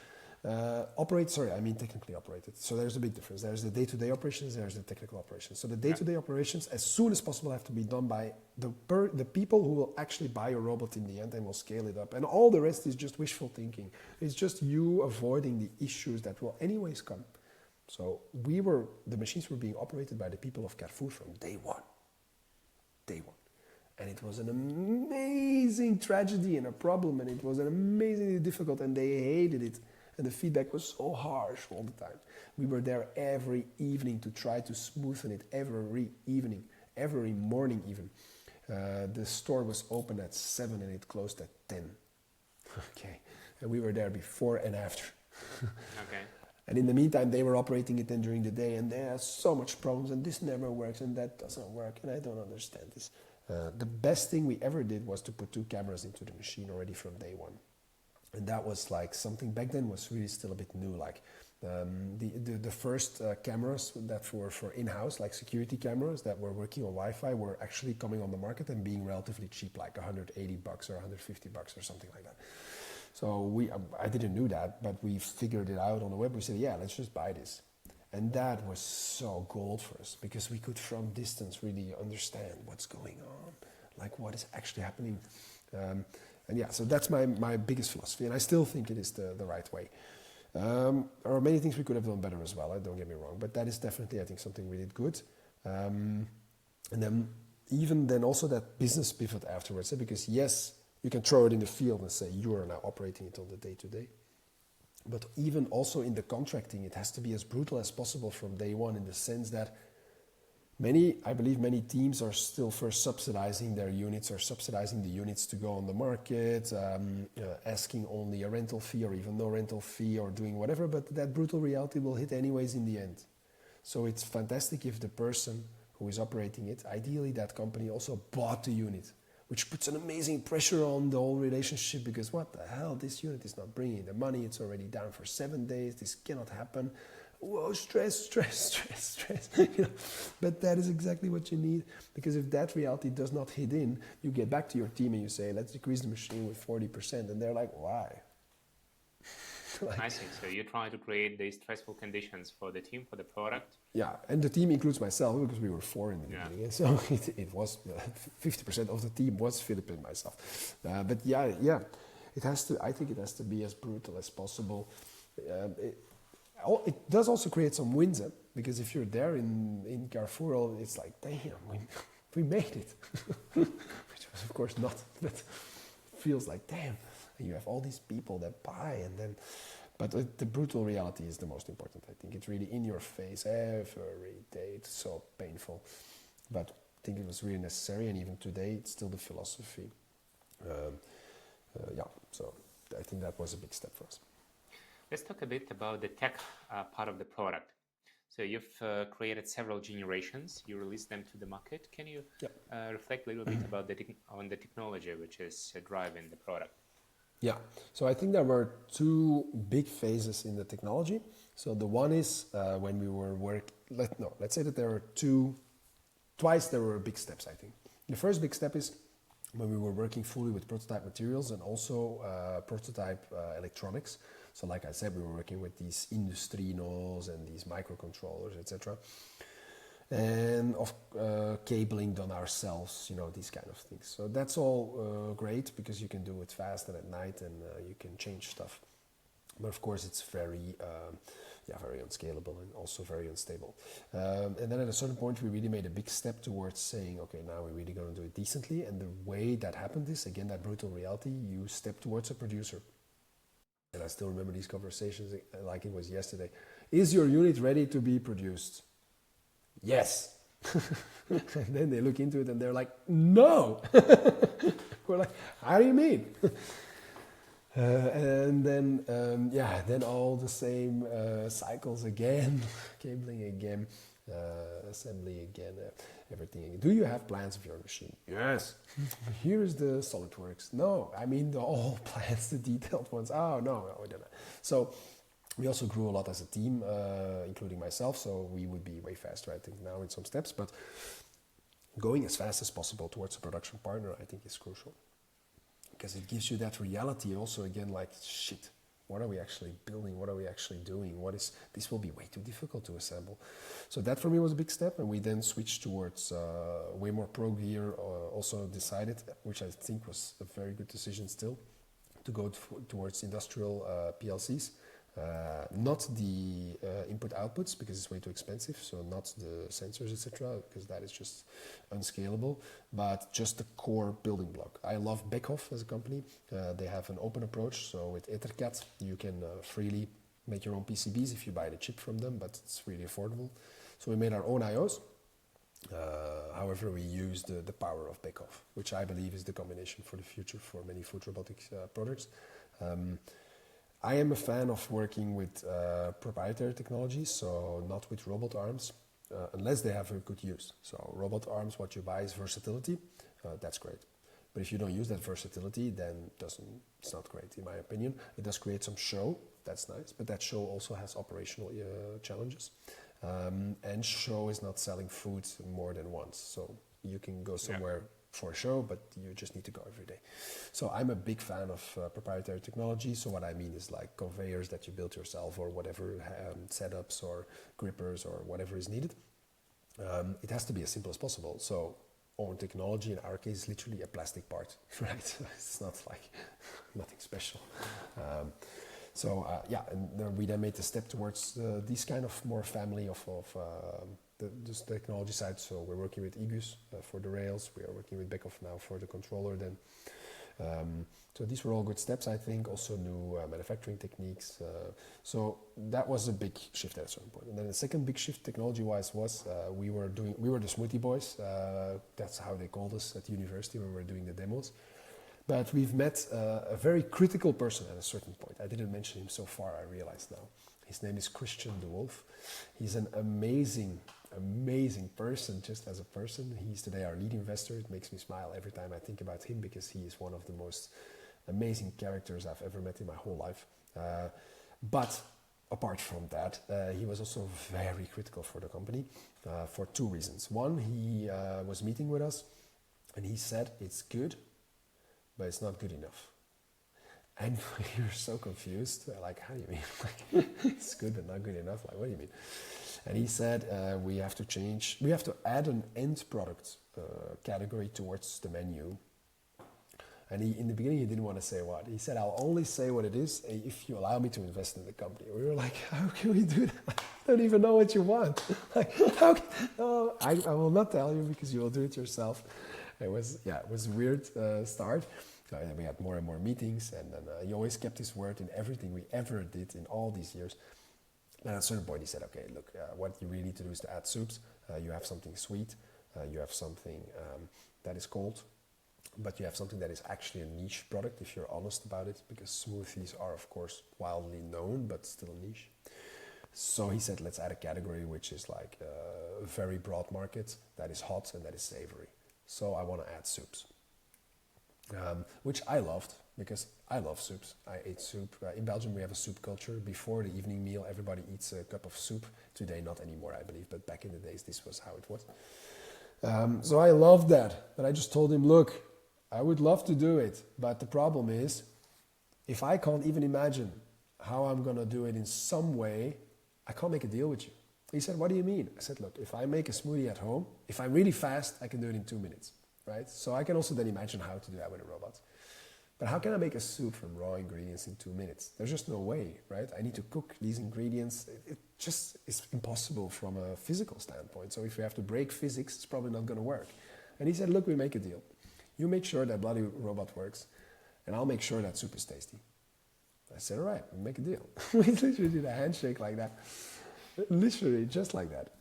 Technically operated. So there's a big difference. There's the day-to-day operations, there's the technical operations. So the day-to-day operations, as soon as possible, have to be done by the people who will actually buy a robot in the end and will scale it up. And all the rest is just wishful thinking. It's just you avoiding the issues that will anyways come. So the machines were being operated by the people of Carrefour from day one. Day one. And it was an amazing tragedy and a problem, and it was an amazingly difficult, and they hated it. And the feedback was so harsh all the time. We were there every evening to try to smoothen it, every evening, every morning even. The store was open at 7 and it closed at 10. Okay. And we were there before and after. Okay. And in the meantime, they were operating it then during the day, and there are so much problems, and this never works, and that doesn't work, and I don't understand this. The best thing we ever did was to put 2 cameras into the machine already from day one. And that was like something back then was really still a bit new. Like the first cameras that were for in-house, like security cameras that were working on Wi-Fi, were actually coming on the market and being relatively cheap, like $180 or $150 or something like that. So I didn't know that, but we figured it out on the web. We said, yeah, let's just buy this. And that was so gold for us because we could from distance really understand what's going on, like what is actually happening. And yeah, so that's my biggest philosophy, and I still think it is the right way. There are many things we could have done better as well, don't get me wrong, but that is definitely, I think, something we did good. And then even then also that business pivot afterwards, because yes, you can throw it in the field and say you are now operating it on the day-to-day. But even also in the contracting, it has to be as brutal as possible from day one, in the sense that I believe many teams are still first subsidizing their units or subsidizing the units to go on the market, asking only a rental fee or even no rental fee or doing whatever, but that brutal reality will hit anyways in the end. So it's fantastic if the person who is operating it, ideally that company also bought the unit, which puts an amazing pressure on the whole relationship, because what the hell, this unit is not bringing the money, it's already down for 7 days, this cannot happen. Whoa, stress. You know? But that is exactly what you need, because if that reality does not hit in, you get back to your team and you say, let's decrease the machine with 40%, and they're like, why? I see. So you try to create these stressful conditions for the team, for the product. Yeah, and the team includes myself, because we were 4 in the beginning. So it was 50% of the team was Philip and myself. But yeah, I think it has to be as brutal as possible. It does also create some wins, because if you're there in Carrefour, it's like, damn, we made it. Which was of course not, but it feels like, damn. And you have all these people that buy, but the brutal reality is the most important. I think it's really in your face every day. It's so painful, but I think it was really necessary. And even today, it's still the philosophy. So I think that was a big step for us. Let's talk a bit about the tech part of the product. So you've created several generations. You released them to the market. Can you reflect a little bit about on the technology which is driving the product? Yeah, so I think there were two big phases in the technology. So the one is when we were let's say that there were twice there were big steps, I think. The first big step is when we were working fully with prototype materials and also prototype electronics. So like I said, we were working with these Industrinos and these microcontrollers, etc. And of cabling done ourselves, these kind of things. So that's all great because you can do it fast and at night, and you can change stuff. But of course, it's very unscalable and also very unstable. And then at a certain point, we really made a big step towards saying, okay, now we're really going to do it decently. And the way that happened is, again, that brutal reality, you step towards a producer. And I still remember these conversations like it was yesterday. Is your unit ready to be produced? Yes. And then they look into it and they're like, no. We're like, how do you mean? And then, then all the same cycles again, cabling again, assembly again, everything again. Do you have plans of your machine? Yes. Here's the SolidWorks. No, I mean all plans, the detailed ones. Oh, no, we don't. So we also grew a lot as a team, including myself, so we would be way faster, I think, now in some steps. But going as fast as possible towards a production partner, I think, is crucial. Because it gives you that reality also, again, like, shit, what are we actually building? What are we actually doing? This will be way too difficult to assemble. So that for me was a big step, and we then switched towards way more pro gear, also decided, which I think was a very good decision still, to go towards industrial PLCs. Not the input outputs, because it's way too expensive, so not the sensors, etc., because that is just unscalable, but just the core building block. I love Beckhoff as a company. They have an open approach, so with EtherCAT you can freely make your own PCBs if you buy the chip from them, but it's really affordable. So we made our own IOs. However, we use the power of Beckhoff, which I believe is the combination for the future for many food robotics products. I am a fan of working with proprietary technologies, so not with robot arms, unless they have a good use. So robot arms, what you buy is versatility, that's great. But if you don't use that versatility, then it's not great, in my opinion. It does create some show, that's nice, but that show also has operational challenges. And show is not selling food more than once, so you can go somewhere for a show, but you just need to go every day. So I'm a big fan of proprietary technology. So what I mean is like conveyors that you build yourself, or whatever, setups or grippers or whatever is needed. It has to be as simple as possible. So own technology in our case is literally a plastic part, right? It's not like nothing special. And we then made the step towards this kind of more family of this technology side. So we're working with Igus for the rails. We are working with Beckhoff now for the controller then. So these were all good steps, I think. Also new manufacturing techniques. So that was a big shift at a certain point. And then the second big shift technology-wise was we were the Smoothie boys. That's how they called us at university when we were doing the demos. But we've met a very critical person at a certain point. I didn't mention him so far, I realize now. His name is Christian de Wolf. He's an amazing person, just as a person. He's today our lead investor. It makes me smile every time I think about him, because he is one of the most amazing characters I've ever met in my whole life. But apart from that, he was also very critical for the company for two reasons. One, he was meeting with us and he said, it's good, but it's not good enough. And we were so confused. Like, how do you mean? Like, it's good but not good enough? Like, what do you mean? And he said, we have to add an end product category towards the menu. And in the beginning, he didn't want to say what. He said, I'll only say what it is if you allow me to invest in the company. We were like, how can we do that? I don't even know what you want. Like, I will not tell you because you will do it yourself. It was a weird start. We had more and more meetings, and then he always kept his word in everything we ever did in all these years. And at a certain point he said, okay, look, what you really need to do is to add soups. You have something sweet, you have something that is cold, but you have something that is actually a niche product if you're honest about it, because smoothies are of course wildly known but still niche. So he said, let's add a category which is like a very broad market, that is hot and that is savory. So I want to add soups, which I loved because I love soups. I ate soup. In Belgium we have a soup culture. Before the evening meal everybody eats a cup of soup. Today not anymore, I believe, but back in the days this was how it was. So I loved that, but I just told him, look, I would love to do it, but the problem is, if I can't even imagine how I'm going to do it in some way, I can't make a deal with you. He said, what do you mean? I said, look, if I make a smoothie at home, if I'm really fast, I can do it in 2 minutes, right? So I can also then imagine how to do that with a robot. But how can I make a soup from raw ingredients in 2 minutes? There's just no way, right? I need to cook these ingredients. It just is impossible from a physical standpoint. So if we have to break physics, it's probably not going to work. And he said, look, we make a deal. You make sure that bloody robot works, and I'll make sure that soup is tasty. I said, all right, we'll make a deal. We literally did a handshake like that. Literally, just like that.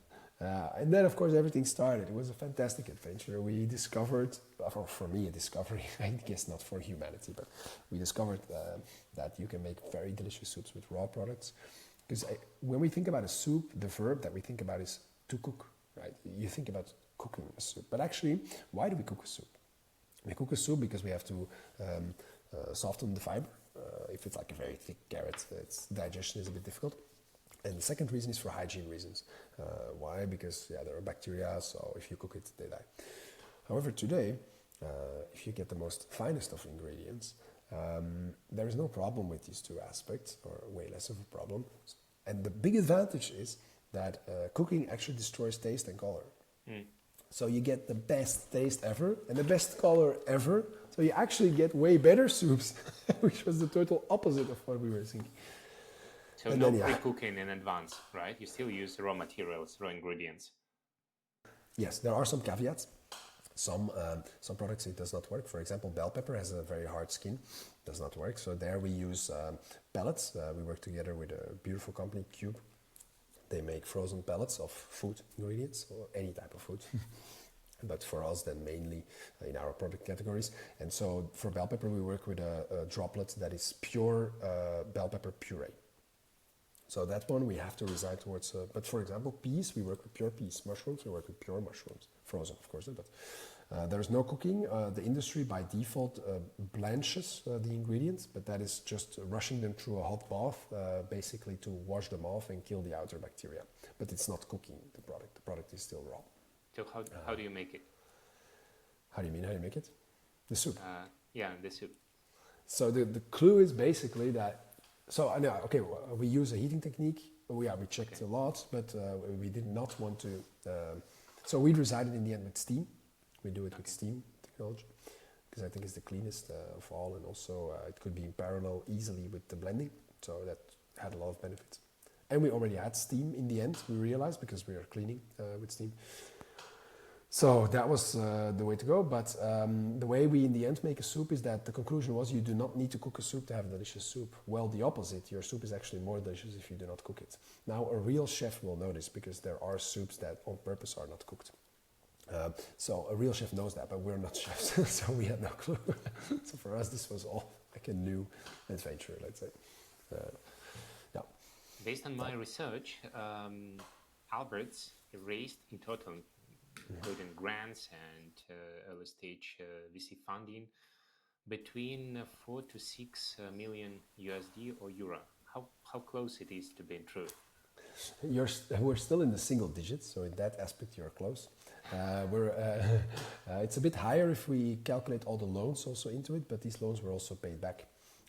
And then, of course, everything started. It was a fantastic adventure. We discovered, or for me, a discovery, I guess not for humanity, but we discovered that you can make very delicious soups with raw products. Because when we think about a soup, the verb that we think about is to cook, right? You think about cooking a soup. But actually, why do we cook a soup? We cook a soup because we have to soften the fiber. If it's like a very thick carrot, its digestion is a bit difficult. And the second reason is for hygiene reasons. Why? Because there are bacteria, so if you cook it, they die. However, today, if you get the most finest of ingredients, there is no problem with these two aspects, or way less of a problem. And the big advantage is that cooking actually destroys taste and color. So you get the best taste ever and the best color ever. So you actually get way better soups, which was the total opposite of what we were thinking. So and no pre-cooking in advance, right? You still use raw materials, raw ingredients. Yes, there are some caveats. Some products it does not work. For example, bell pepper has a very hard skin, does not work. So there we use pellets. We work together with a beautiful company, Cube. They make frozen pellets of food ingredients, or any type of food. But for us, then mainly in our product categories. And so for bell pepper, we work with a droplet that is pure bell pepper puree. So that one we have to reside towards. But for example, peas, we work with pure peas. Mushrooms, we work with pure mushrooms. Frozen, of course, but there is no cooking. The industry by default blanches the ingredients, but that is just rushing them through a hot bath, basically to wash them off and kill the outer bacteria. But it's not cooking the product. The product is still raw. So how do you make it? How do you mean how you make it? The soup. The soup. So the clue is basically that. So I know. Okay, we use a heating technique. We checked a lot, but we did not want to. So we decided in the end with steam. We do it with steam technology because I think it's the cleanest of all, and also it could be in parallel easily with the blending. So that had a lot of benefits. And we already had steam in the end. We realized because we are cleaning with steam. So that was the way to go, but the way we in the end make a soup is that the conclusion was you do not need to cook a soup to have a delicious soup. Well, the opposite, your soup is actually more delicious if you do not cook it. Now, a real chef will know this because there are soups that on purpose are not cooked. So a real chef knows that, but we're not chefs, so we had no clue. So for us, this was all like a new adventure, let's say. Based on my research, Alberts raised in total, including grants and early stage VC funding, between 4 to 6 million USD or euro. How close it is to being true? We're still in the single digits, so in that aspect you're close. It's a bit higher if we calculate all the loans also into it, but these loans were also paid back.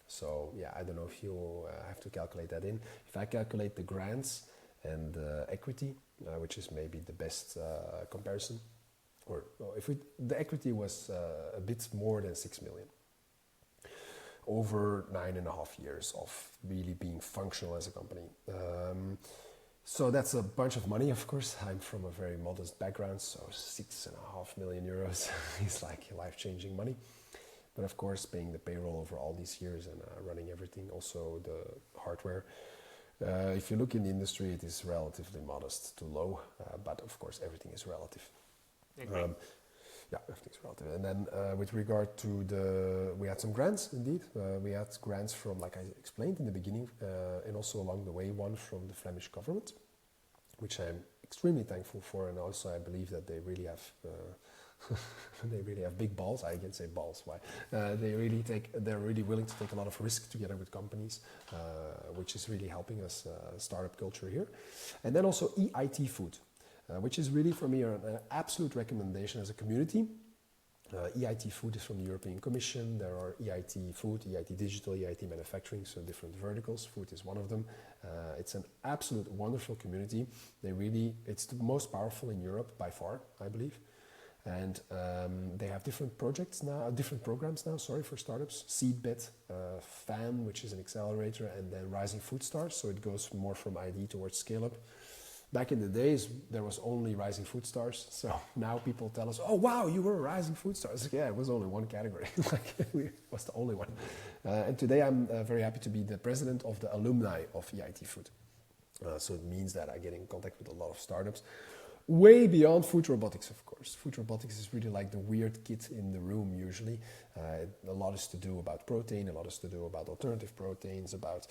So I don't know if you have to calculate that in. If I calculate the grants and equity, which is maybe the best comparison, the equity was a bit more than 6 million over 9.5 years of really being functional as a company. So that's a bunch of money, of course. I'm from a very modest background, so 6.5 million euros is like life-changing money. But of course, paying the payroll over all these years and running everything, also the hardware. If you look in the industry, it is relatively modest to low, but of course, everything is relative. Yeah, everything's relative. And then with regard to we had some grants indeed. We had grants from, like I explained in the beginning, and also along the way, one from the Flemish government, which I'm extremely thankful for. And also I believe that they really have, they really have big balls. I can say balls. Why? They're really willing to take a lot of risk together with companies, which is really helping us startup culture here. And then also EIT Food. Which is really for me an absolute recommendation as a community. EIT Food is from the European Commission. There are EIT Food, EIT Digital, EIT Manufacturing, so different verticals. Food is one of them. It's an absolute wonderful community. It's the most powerful in Europe by far, I believe. And they have different programs now, for startups. Seedbed, FAN, which is an accelerator, and then Rising Food Stars. So it goes more from ID towards scale up. Back in the days, there was only Rising Food Stars. So now people tell us, oh, wow, you were a Rising Food Stars. Yeah, it was only one category. It was the only one. And today I'm very happy to be the president of the alumni of EIT Food. So it means that I get in contact with a lot of startups. Way beyond Food Robotics, of course. Food Robotics is really like the weird kid in the room usually. A lot is to do about protein, a lot is to do about alternative proteins, about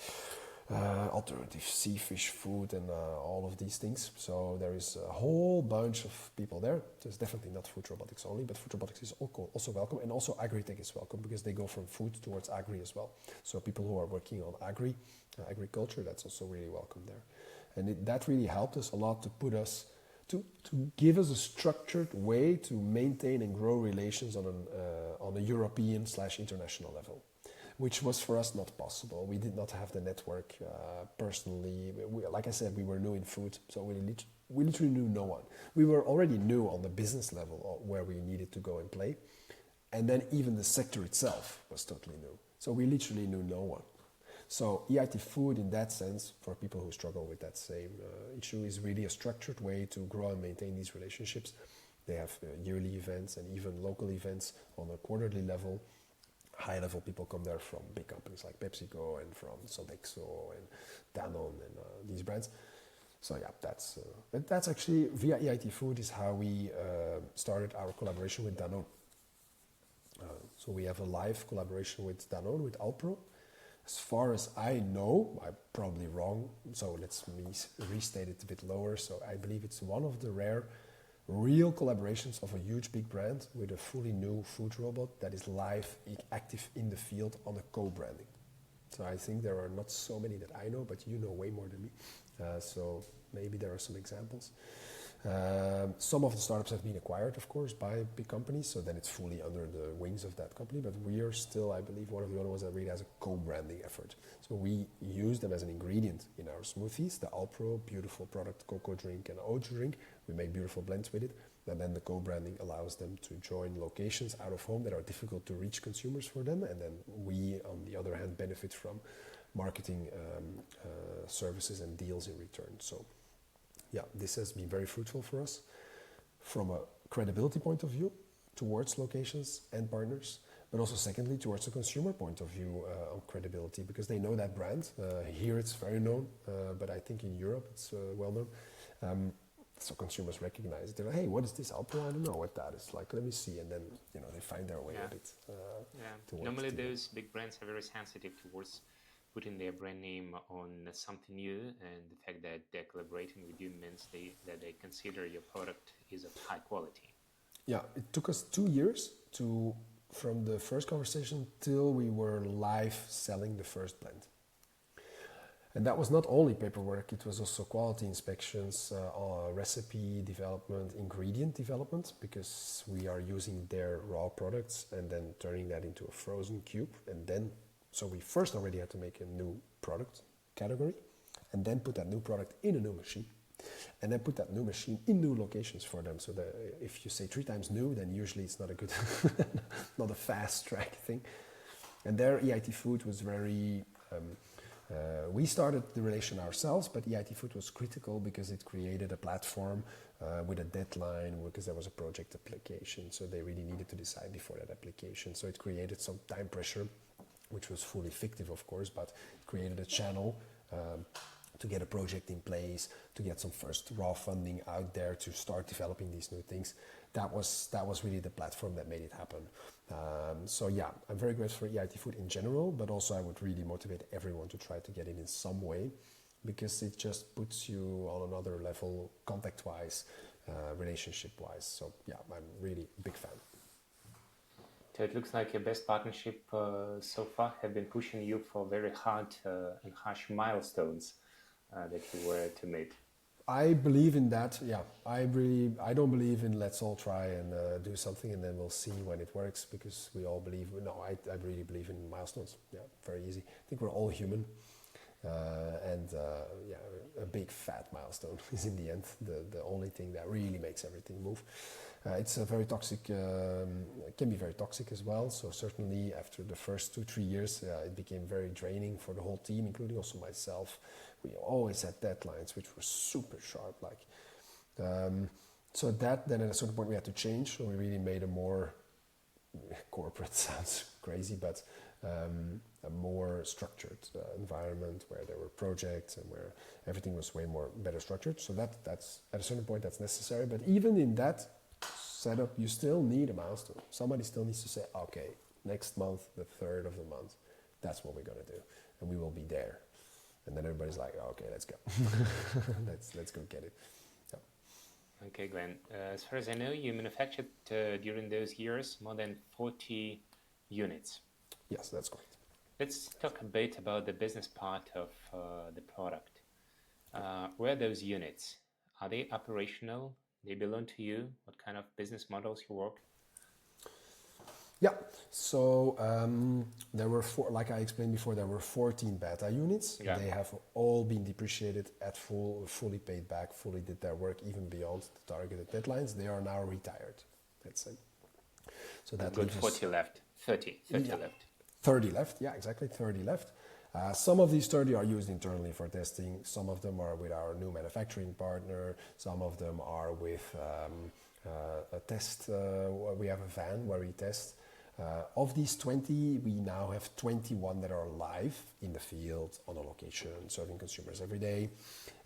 alternative sea fish food and all of these things. So there is a whole bunch of people there. There's definitely not Food Robotics only, but Food Robotics is also welcome, and also agri-tech is welcome because they go from food towards agri as well. So people who are working on agriculture, that's also really welcome there. And that really helped us a lot to put us to give us a structured way to maintain and grow relations on a European/international level, which was for us not possible. We did not have the network personally. Like I said, we were new in food, so we literally knew no one. We were already new on the business level where we needed to go and play. And then even the sector itself was totally new. So we literally knew no one. So EIT Food, in that sense, for people who struggle with that same issue, is really a structured way to grow and maintain these relationships. They have yearly events and even local events on a quarterly level. High level people come there from big companies like PepsiCo and from Sodexo and Danone and these brands. So yeah, that's actually via EIT Food is how we started our collaboration with Danone. So we have a live collaboration with Danone, with Alpro. As far as I know, I'm probably wrong, so let's restate it a bit lower. So I believe it's one of the rare real collaborations of a huge big brand with a fully new food robot that is live, active in the field on a co-branding. So I think there are not so many that I know, but you know way more than me. So maybe there are some examples. Some of the startups have been acquired, of course, by big companies, so then it's fully under the wings of that company, but we are still, I believe, one of the only ones that really has a co-branding effort. So we use them as an ingredient in our smoothies, the Alpro, beautiful product, cocoa drink and oat drink. We make beautiful blends with it, and then the co-branding allows them to join locations out of home that are difficult to reach consumers for them, and then we, on the other hand, benefit from marketing services and deals in return. So yeah, this has been very fruitful for us from a credibility point of view towards locations and partners, but also secondly towards the consumer point of view on credibility, because they know that brand. Here it's very known, but I think in Europe it's well known. So consumers recognize it. They're like, hey, what is this Alpro? I don't know what that is. Like, let me see. And then, they find their way a bit. Normally those big brands are very sensitive towards putting their brand name on something new, and the fact that they're collaborating with you means that they consider your product is of high quality. Yeah, it took us 2 years from the first conversation till we were live selling the first blend. And that was not only paperwork, it was also quality inspections, recipe development, ingredient development, because we are using their raw products and then turning that into a frozen cube. And then, so we first already had to make a new product category and then put that new product in a new machine. And then put that new machine in new locations for them. So that if you say 3 times new, then usually it's not a good, not a fast track thing. And there EIT Food was very... we started the relation ourselves, but EIT Food was critical because it created a platform with a deadline, because there was a project application, so they really needed to decide before that application. So it created some time pressure, which was fully fictive, of course, but it created a channel to get a project in place, to get some first raw funding out there to start developing these new things. That was really the platform that made it happen. So yeah, I'm very grateful for EIT Food in general, but also I would really motivate everyone to try to get in some way, because it just puts you on another level, contact-wise, relationship-wise. So yeah, I'm really a big fan. So it looks like your best partnership so far have been pushing you for very hard and harsh milestones that you were to meet. I believe in that. Yeah, I don't believe in let's all try and do something and then we'll see when it works, because we all believe. No, I really believe in milestones. Yeah, very easy. I think we're all human, and a big fat milestone is in the end the only thing that really makes everything move. It's a very toxic. It can be very toxic as well. So certainly after the first 2-3 years, it became very draining for the whole team, including also myself. We always had deadlines which were super sharp. So that then at a certain point we had to change. So we really made a more corporate, sounds crazy, but a more structured environment where there were projects and where everything was way more better structured. So that's at a certain point that's necessary. But even in that setup, you still need a milestone. Somebody still needs to say, okay, next month, the 3rd of the month, that's what we're gonna do, and we will be there. And then everybody's like, oh, okay, let's go. let's go get it. Yeah. Okay, Glenn. As far as I know, you manufactured during those years more than 40 units. Yes, that's correct. Let's talk a bit about the business part of the product. Where are those units? Are they operational? They belong to you? What kind of business models you work? Yeah, so there were like I explained before, there were 14 beta units. Yeah. They have all been depreciated at fully paid back, fully did their work even beyond the targeted deadlines. They are now retired, let's say. So that leaves 40 left, 30 yeah, left. 30 left, yeah, exactly, 30 left. Some of these 30 are used internally for testing. Some of them are with our new manufacturing partner. Some of them are with a test. We have a van where we test. Of these 20, we now have 21 that are live in the field on a location, serving consumers every day.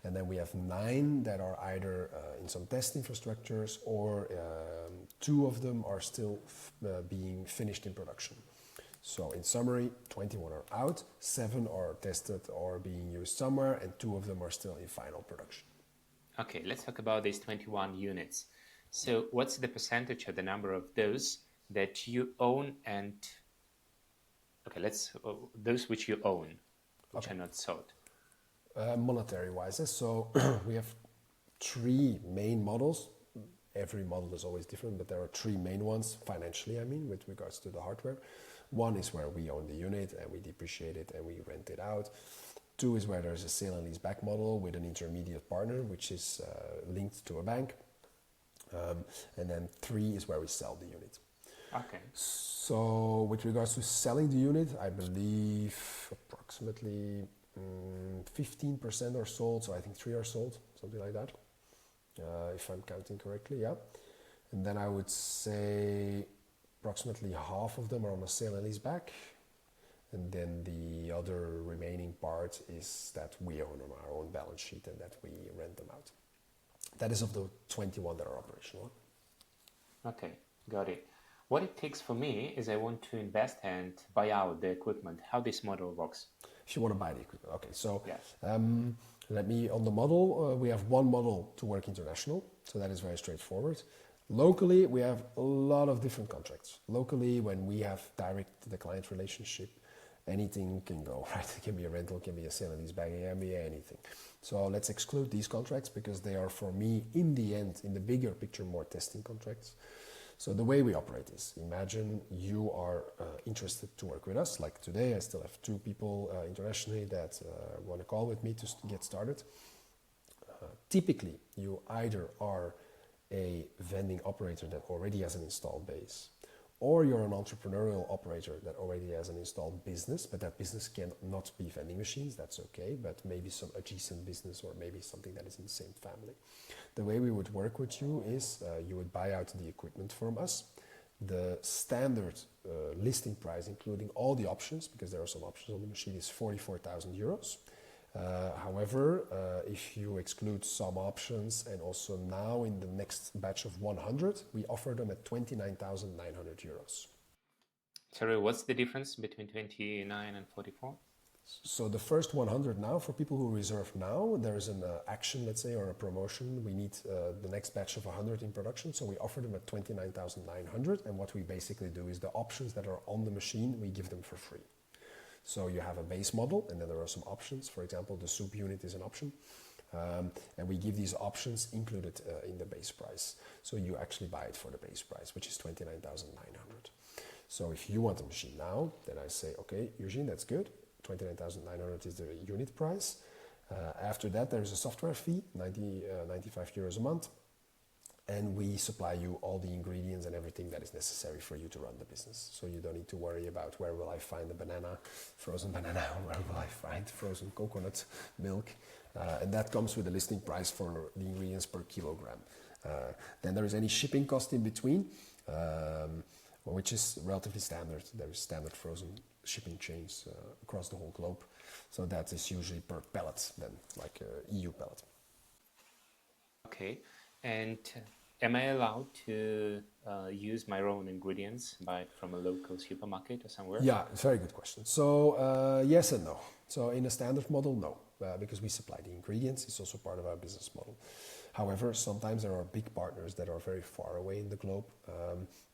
And then we have 9 that are either in some test infrastructures, or 2 of them are still being finished in production. So in summary, 21 are out, 7 are tested or being used somewhere, and 2 of them are still in final production. Okay, let's talk about these 21 units. So what's the percentage of the number of those that you own, and those which you own, which are not sold? Monetary wise, so we have 3 main models. Every model is always different, but there are 3 main ones financially, I mean, with regards to the hardware. One is where we own the unit and we depreciate it and we rent it out. 2 is where there's a sale and lease back model with an intermediate partner, which is linked to a bank. And then 3 is where we sell the unit. Okay. So with regards to selling the unit, I believe approximately 15% are sold. So I think 3 are sold, something like that, if I'm counting correctly, yeah. And then I would say approximately half of them are on a sale and lease back. And then the other remaining part is that we own on our own balance sheet and that we rent them out. That is of the 21 that are operational. Okay, got it. What it takes for me is I want to invest and buy out the equipment. How this model works? If you want to buy the equipment, okay. So yes. On the model, we have one model to work international. So that is very straightforward. Locally, we have a lot of different contracts. Locally, when we have direct to the client relationship, anything can go, right? It can be a rental, it can be a sale and lease back, it can be anything. So let's exclude these contracts because they are, for me, in the end, in the bigger picture, more testing contracts. So the way we operate is, imagine you are interested to work with us. Like today, I still have 2 people internationally that want to call with me to get started. Typically, you either are a vending operator that already has an installed base, or you're an entrepreneurial operator that already has an installed business, but that business cannot be vending machines, that's okay, but maybe some adjacent business or maybe something that is in the same family. The way we would work with you is you would buy out the equipment from us. The standard listing price, including all the options, because there are some options on the machine, is 44,000 euros. However, if you exclude some options, and also now in the next batch of 100, we offer them at 29,900 euros. Sorry, what's the difference between 29 and 44? So the first 100 now, for people who reserve now, there is an action, let's say, or a promotion. We need the next batch of 100 in production, so we offer them at 29,900. And what we basically do is the options that are on the machine, we give them for free. So you have a base model, and then there are some options. For example, the soup unit is an option. And we give these options included in the base price. So you actually buy it for the base price, which is 29,900. So if you want a machine now, then I say, okay, Eugene, that's good. 29,900 is the unit price. After that, there is a software fee, 95 euros a month. And we supply you all the ingredients and everything that is necessary for you to run the business. So you don't need to worry about where will I find the banana, frozen banana, or where will I find frozen coconut milk. And that comes with a listing price for the ingredients per kilogram. Then there is any shipping cost in between, which is relatively standard. There is standard frozen shipping chains across the whole globe. So that is usually per pallet then, like EU pallet. Okay. And am I allowed to use my own ingredients, buy it from a local supermarket or somewhere? Yeah, it's a very good question. So yes and no. So in a standard model, no, because we supply the ingredients. It's also part of our business model. However, sometimes there are big partners that are very far away in the globe.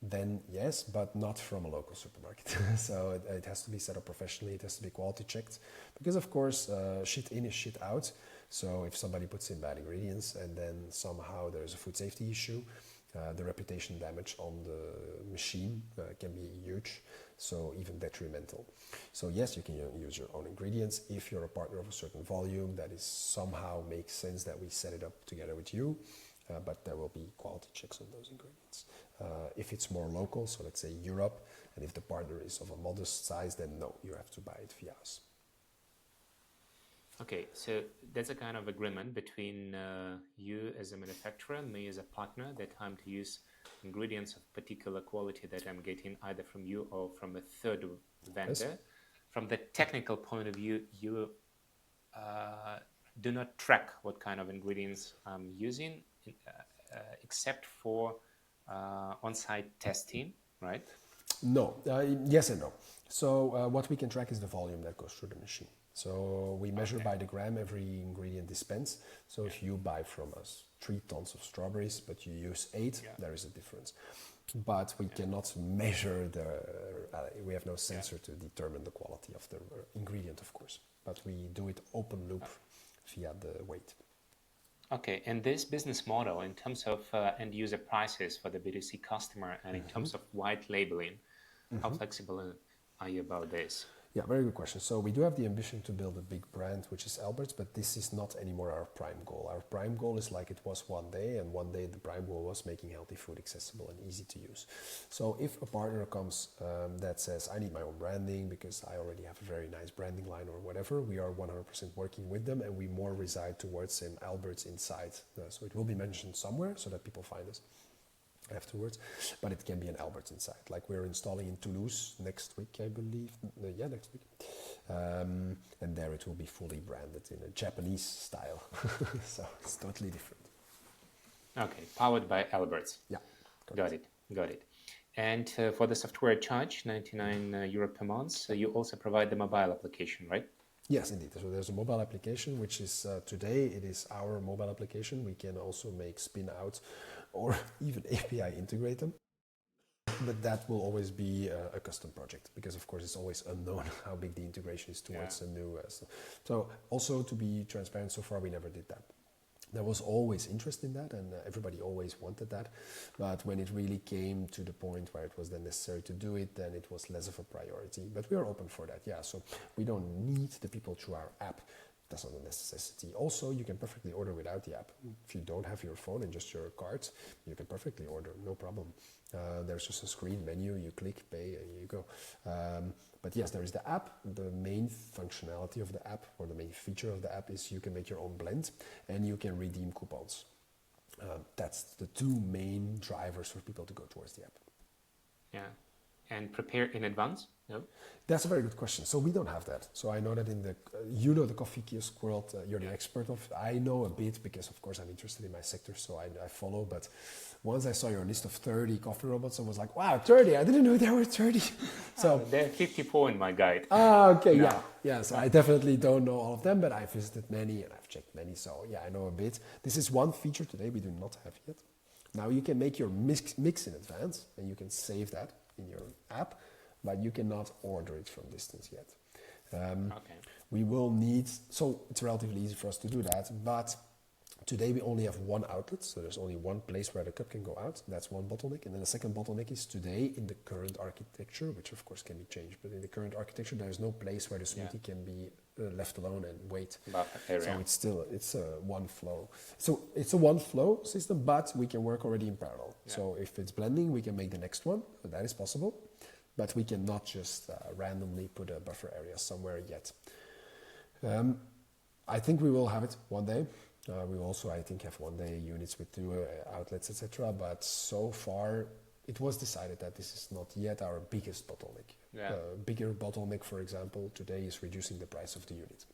Then yes, but not from a local supermarket. So it has to be set up professionally. It has to be quality checked. Because of course, shit in is shit out. So if somebody puts in bad ingredients and then somehow there's a food safety issue, the reputation damage on the machine can be huge, so even detrimental. So yes, you can use your own ingredients if you're a partner of a certain volume that is somehow makes sense that we set it up together with you, but there will be quality checks on those ingredients. If it's more local, so let's say Europe, and if the partner is of a modest size, then no, you have to buy it via us. Okay, so there's a kind of agreement between you as a manufacturer and me as a partner that I'm to use ingredients of particular quality that I'm getting either from you or from a third vendor. Yes. From the technical point of view, you do not track what kind of ingredients I'm using, except for on-site testing, right? No, yes and no. So what we can track is the volume that goes through the machine. So we measure by the gram every ingredient dispensed. So if you buy from us 3 tons of strawberries, but you use 8, there is a difference. But we cannot measure we have no sensor to determine the quality of the ingredient, of course. But we do it open loop via the weight. Okay, and this business model in terms of end user prices for the B2C customer and in terms of white labeling, how flexible are you about this? Yeah, very good question. So we do have the ambition to build a big brand, which is Albert's, but this is not anymore our prime goal. Our prime goal is like it was one day, and one day the prime goal was making healthy food accessible and easy to use. So if a partner comes that says, I need my own branding because I already have a very nice branding line or whatever, we are 100% working with them, and we more reside towards an Albert's inside. So it will be mentioned somewhere so that people find us afterwards, but it can be an Albert's inside. Like we're installing in Toulouse next week, I believe. Next week. And there it will be fully branded in a Japanese style. So it's totally different. Okay, powered by Albert's. Yeah. Got it. And for the software charge, 99 euro per month, so you also provide the mobile application, right? Yes, indeed. So there's a mobile application, which is today, it is our mobile application. We can also make spin out or even API integrate them. But that will always be a custom project because, of course, it's always unknown how big the integration is towards a new. So also to be transparent, so far we never did that. There was always interest in that, and everybody always wanted that. But when it really came to the point where it was then necessary to do it, then it was less of a priority. But we are open for that, yeah. So we don't need the people through our app. That's not a necessity. Also, you can perfectly order without the app. If you don't have your phone and just your card, you can perfectly order, no problem. There's just a screen menu, you click, pay, and you go. But yes, there is the app. The main functionality of the app, or the main feature of the app, is you can make your own blend and you can redeem coupons. That's the 2 main drivers for people to go towards the app. Yeah. and prepare in advance? No? That's a very good question. So we don't have that. So I know that in the, the coffee kiosk world, you're the expert of. I know a bit because, of course, I'm interested in my sector, so I follow. But once I saw your list of 30 coffee robots, I was like, wow, 30! I didn't know there were 30. So there are 54 in my guide. okay, No. yeah. So I definitely don't know all of them, but I visited many and I've checked many. So yeah, I know a bit. This is one feature today we do not have yet. Now you can make your mix in advance, and you can save that in your app, but you cannot order it from distance yet. Okay. We will need, so it's relatively easy for us to do that, but today we only have one outlet, so there's only one place where the cup can go out. That's one bottleneck. And then the second bottleneck is today in the current architecture, which of course can be changed, but in the current architecture, there's no place where the smoothie can be left alone and wait. Buffer area. So it's a one flow. So it's a one flow system, but we can work already in parallel. Yeah. So if it's blending, we can make the next one. That is possible, but we cannot just randomly put a buffer area somewhere yet. I think we will have it one day. We will also, I think, have one day units with two outlets, etc. But so far, it was decided that this is not yet our biggest bottleneck. Yeah. Bigger bottleneck, for example, today is reducing the price of the unit.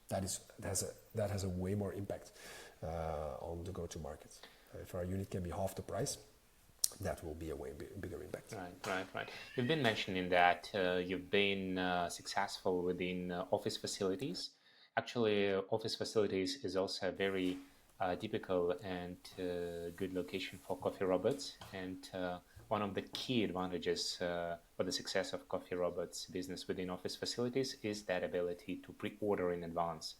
That has a way more impact on the go-to market. If our unit can be half the price, that will be a way bigger impact. Right. You've been mentioning that you've been successful within office facilities. Actually, office facilities is also a very typical and good location for coffee robots. And one of the key advantages for the success of coffee robots business within office facilities is that ability to pre-order in advance.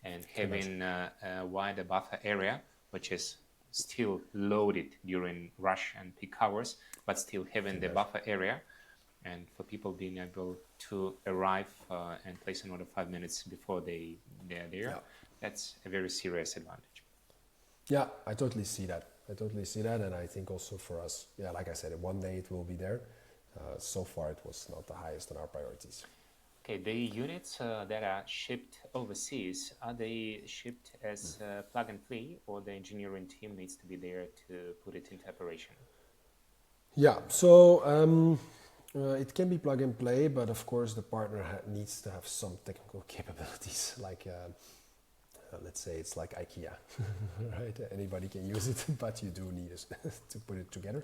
And having a wider buffer area, which is still loaded during rush and peak hours, but still having the buffer area, and for people being able to arrive and place an order 5 minutes before they're there, that's a very serious advantage. Yeah, I totally see that. And I think also for us, like I said, one day it will be there. So far, it was not the highest on our priorities. Okay, the units that are shipped overseas, are they shipped as plug and play, or the engineering team needs to be there to put it into operation? Yeah, so it can be plug and play, but of course the partner needs to have some technical capabilities. Like, let's say it's like IKEA, right? Anybody can use it, but you do need to put it together.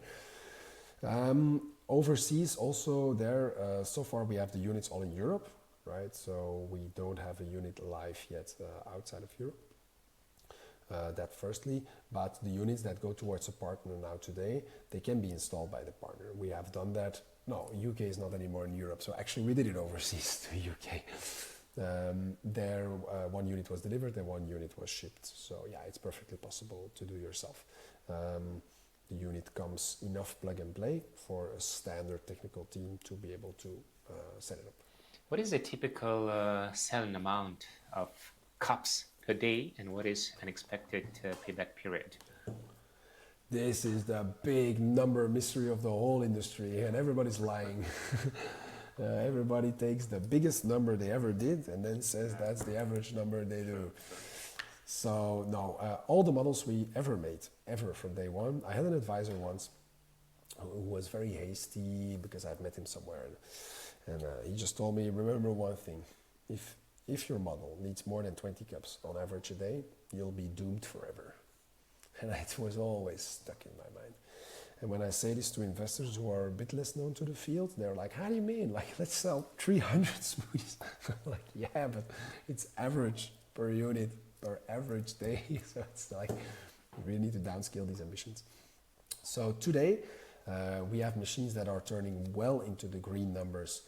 Overseas also there, so far we have the units all in Europe, right? So we don't have a unit live yet outside of Europe. That firstly, but the units that go towards a partner now today, they can be installed by the partner. We have done that. No, UK is not anymore in Europe, so actually we did it overseas to UK. There, one unit was delivered and one unit was shipped. So yeah, it's perfectly possible to do yourself. The unit comes enough plug and play for a standard technical team to be able to set it up. What is the typical selling amount of cups per day, and what is an expected payback period? This is the big number mystery of the whole industry, and everybody's lying. Everybody takes the biggest number they ever did and then says that's the average number they do. So no, all the models we ever made, ever from day one. I had an advisor once who was very hasty because I've met him somewhere, and he just told me, remember one thing: if your model needs more than 20 cups on average a day, you'll be doomed forever. And it was always stuck in my mind. And when I say this to investors who are a bit less known to the field, they're like, how do you mean? Like, let's sell 300 smoothies. I'm like, yeah, but it's average per unit per average day. So it's like, we really need to downscale these ambitions. So today, we have machines that are turning well into the green numbers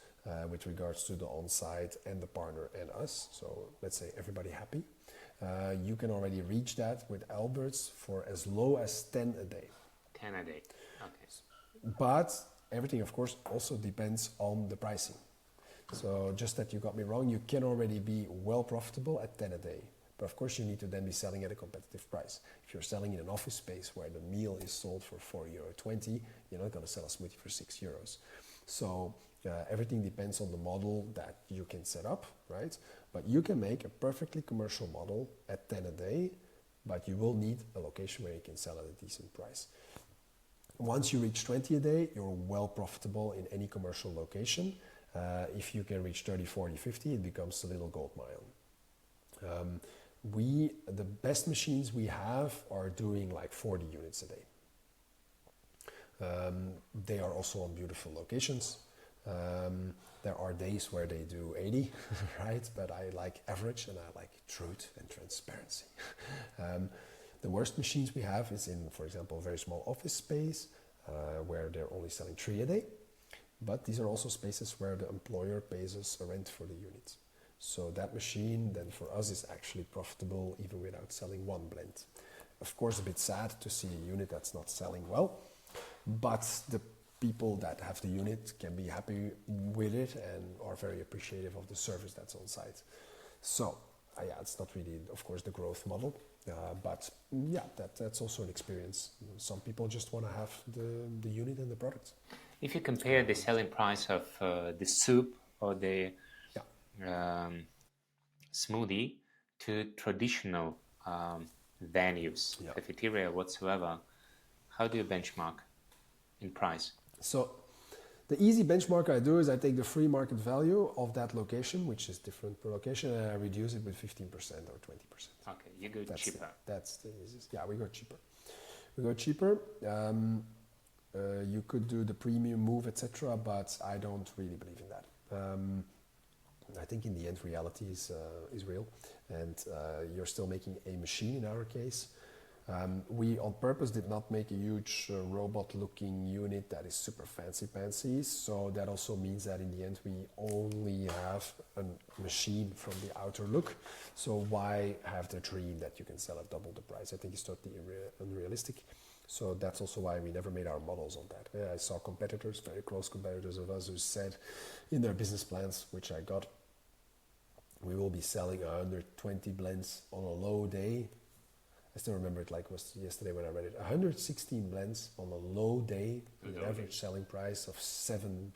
with regards to the on-site and the partner and us. So let's say everybody happy. You can already reach that with Alberts for as low as 10 a day. 10 a day, okay. But everything, of course, also depends on the pricing. So just that you got me wrong, you can already be well profitable at 10 a day. But of course, you need to then be selling at a competitive price. If you're selling in an office space where the meal is sold for €4.20, you're not going to sell a smoothie for €6. So everything depends on the model that you can set up, right? But you can make a perfectly commercial model at 10 a day, but you will need a location where you can sell at a decent price. Once you reach 20 a day, you're well profitable in any commercial location. If you can reach 30, 40, 50, it becomes a little gold mine. The best machines we have are doing like 40 units a day. They are also on beautiful locations. There are days where they do 80, right? But I like average and I like truth and transparency. The worst machines we have is in, for example, a very small office space where they're only selling 3 a day. But these are also spaces where the employer pays us a rent for the unit. So that machine then for us is actually profitable even without selling one blend. Of course, a bit sad to see a unit that's not selling well, but the people that have the unit can be happy with it and are very appreciative of the service that's on site. So it's not really, of course, the growth model, but that's also an experience. Some people just want to have the unit and the product. If you compare the selling price of the soup or the smoothie to traditional venues, cafeteria, whatsoever, how do you benchmark in price? So the easy benchmark I do is I take the free market value of that location, which is different per location, and I reduce it with 15% or 20%. Okay, you go cheaper. That's the easiest. Yeah, we go cheaper. You could do the premium move, etc., but I don't really believe in that. I think in the end, reality is real, and you're still making a machine in our case. We on purpose did not make a huge robot-looking unit that is super fancy, so that also means that in the end we only have a machine from the outer look. So why have the dream that you can sell at double the price? I think it's totally unrealistic. So that's also why we never made our models on that. I saw competitors, very close competitors of us, who said in their business plans, which I got, we will be selling 120 blends on a low day. I still remember it like it was yesterday when I read it. 116 blends on a low day with an average selling price of $7.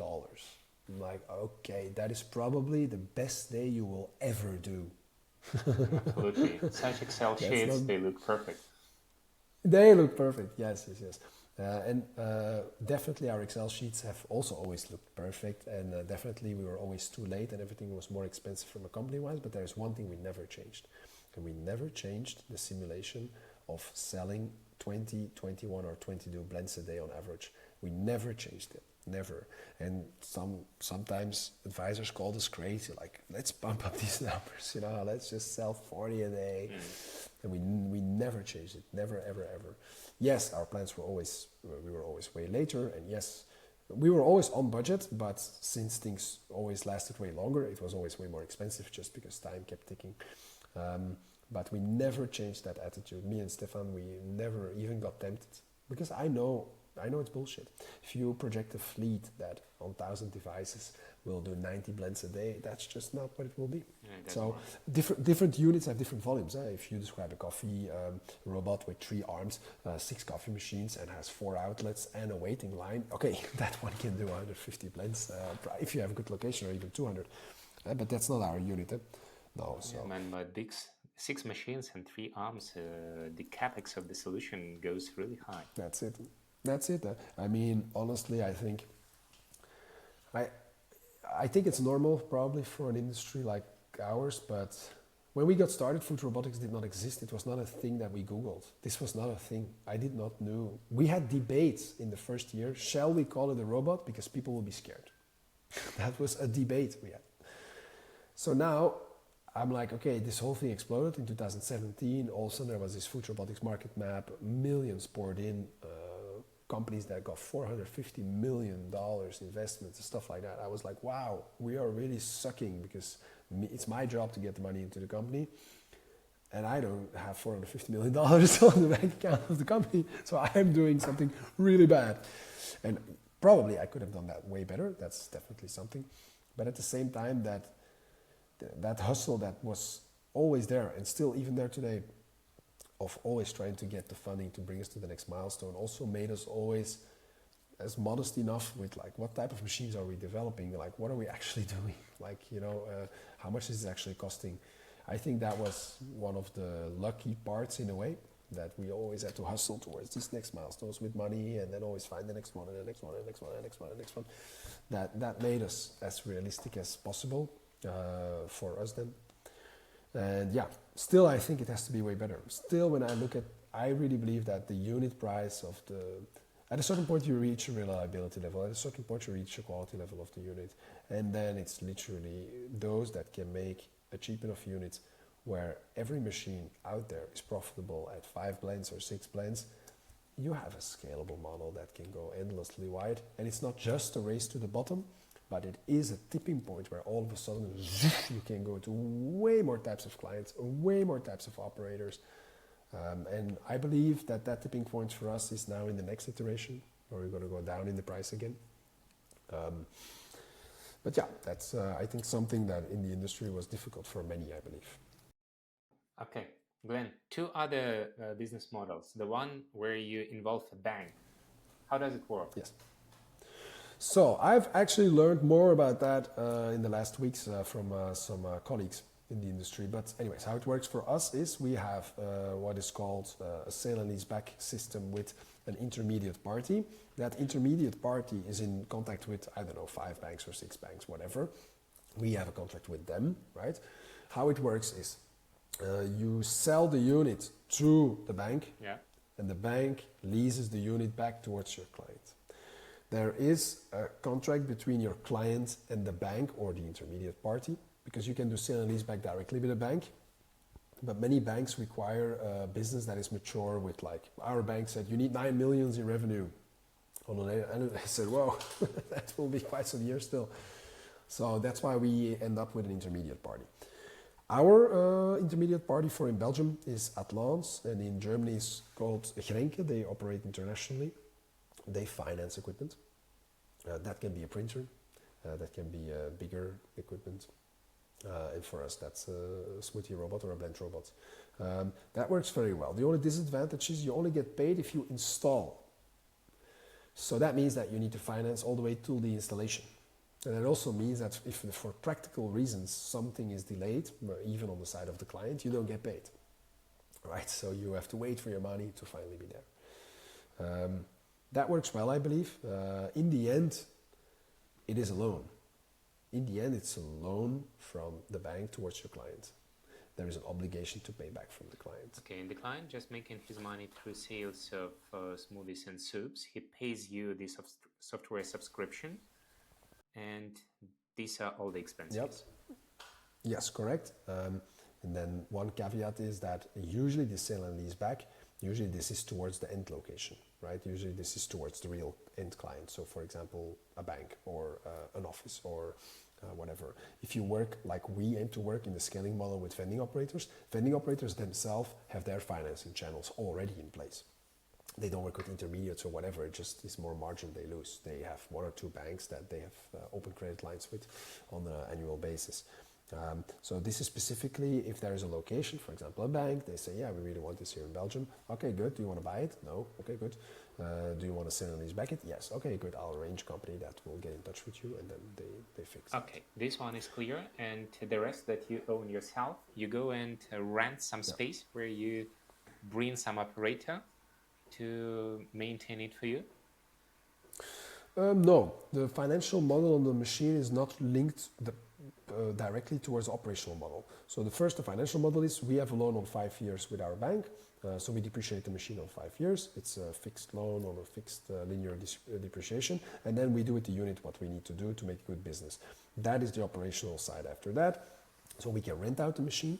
I'm like, okay, that is probably the best day you will ever do. Absolutely. Such Excel sheets, they look perfect. They look perfect, yes. And definitely our Excel sheets have also always looked perfect, and definitely we were always too late and everything was more expensive from a company-wise, but there's one thing we never changed. And we never changed the simulation of selling 20, 21 or 22 blends a day on average. We never changed it, never. And sometimes advisors called us crazy, like, let's bump up these numbers, let's just sell 40 a day. And we never changed it, never, ever, ever. Yes, our plans were always, we were always way later, and yes, we were always on budget, but since things always lasted way longer, it was always way more expensive just because time kept ticking. But we never changed that attitude. Me and Stefan, we never even got tempted, because I know it's bullshit. If you project a fleet that on 1,000 devices will do 90 blends a day, that's just not what it will be. So different units have different volumes. If you describe a coffee robot with 3 arms, 6 coffee machines, and has 4 outlets and a waiting line, okay, that one can do 150 blends if you have a good location, or even 200. But that's not our unit. No, so. Yeah, man, but 6 machines and 3 arms, the capex of the solution goes really high. That's it. I mean, honestly, I think it's normal probably for an industry like ours, but when we got started, Food Robotics did not exist. It was not a thing that we Googled. This was not a thing. I did not know. We had debates in the first year. Shall we call it a robot? Because people will be scared. That was a debate we had. So now I'm like, okay, this whole thing exploded in 2017. All of a sudden there was this Food Robotics market map, millions poured in, companies that got $450 million investments and stuff like that. I was like, wow, we are really sucking, because it's my job to get the money into the company, and I don't have $450 million on the bank account of the company, so I'm doing something really bad. And probably I could have done that way better. That's definitely something. But at the same time, that hustle that was always there, and still even there today, of always trying to get the funding to bring us to the next milestone, also made us always as modest enough with, like, what type of machines are we developing, like what are we actually doing, like, how much is it actually costing. I think that was one of the lucky parts in a way, that we always had to hustle towards these next milestones with money, and then always find the next one and the next one and the next one and the next one and the next one. That made us as realistic as possible for us then. And yeah, still I think it has to be way better. Still, when I look at, I really believe that the unit price of at a certain point you reach a reliability level, at a certain point you reach a quality level of the unit, and then it's literally those that can make a cheap enough unit where every machine out there is profitable at 5 blends or 6 blends. You have a scalable model that can go endlessly wide, and it's not just a race to the bottom, but it is a tipping point where all of a sudden you can go to way more types of clients, way more types of operators. And I believe that tipping point for us is now in the next iteration, where we're going to go down in the price again. But yeah, that's I think something that in the industry was difficult for many, I believe. Okay, Glenn, 2 other business models. The one where you involve a bank. How does it work? Yes. So I've actually learned more about that in the last weeks from some colleagues in the industry. But anyways, how it works for us is we have what is called a sale and lease back system with an intermediate party. That intermediate party is in contact with, I don't know, 5 banks or 6 banks, whatever. We have a contract with them, right? How it works is you sell the unit to the bank, and the bank leases the unit back towards your client. There is a contract between your client and the bank or the intermediate party, because you can do sale and lease back directly with a bank, but many banks require a business that is mature with, like, our bank said, you need 9 million in revenue. And I said, whoa, that will be quite some years still. So that's why we end up with an intermediate party. Our intermediate party for in Belgium is Atlans, and in Germany is called Grenke. They operate internationally. They finance equipment. That can be a printer. That can be a bigger equipment. And for us, that's a smoothie robot or a blend robot. That works very well. The only disadvantage is you only get paid if you install. So that means that you need to finance all the way to the installation. And it also means that if for practical reasons something is delayed, even on the side of the client, you don't get paid. Right? So you have to wait for your money to finally be there. That works well, I believe. In the end, it is a loan. In the end, it's a loan from the bank towards your client. There is an obligation to pay back from the client. Okay, and the client just making his money through sales of smoothies and soups. He pays you the software subscription, and these are all the expenses. Yep. Yes, correct. And then one caveat is that usually the sale and lease back, usually this is towards the end location, right? Usually this is towards the real end client. So for example, a bank or an office or whatever. If you work like we aim to work in the scaling model with vending operators themselves have their financing channels already in place. They don't work with intermediates or whatever, it just is more margin they lose. They have 1 or 2 banks that they have open credit lines with on an annual basis. So this is specifically if there is a location, for example, a bank, they say, yeah, we really want this here in Belgium. Okay, good. Do you want to buy it? No. Okay, good. Do you want to sell and lease back it? Yes. Okay, good. I'll arrange a company that will get in touch with you, and then they fix it. Okay, this one is clear. And the rest that you own yourself, you go and rent some space where you bring some operator to maintain it for you? No, the financial model on the machine is not linked directly towards the operational model. So the financial model is we have a loan on 5 years with our bank. So we depreciate the machine on 5 years. It's a fixed loan on a fixed linear depreciation. And then we do with the unit what we need to do to make good business. That is the operational side after that. So we can rent out the machine.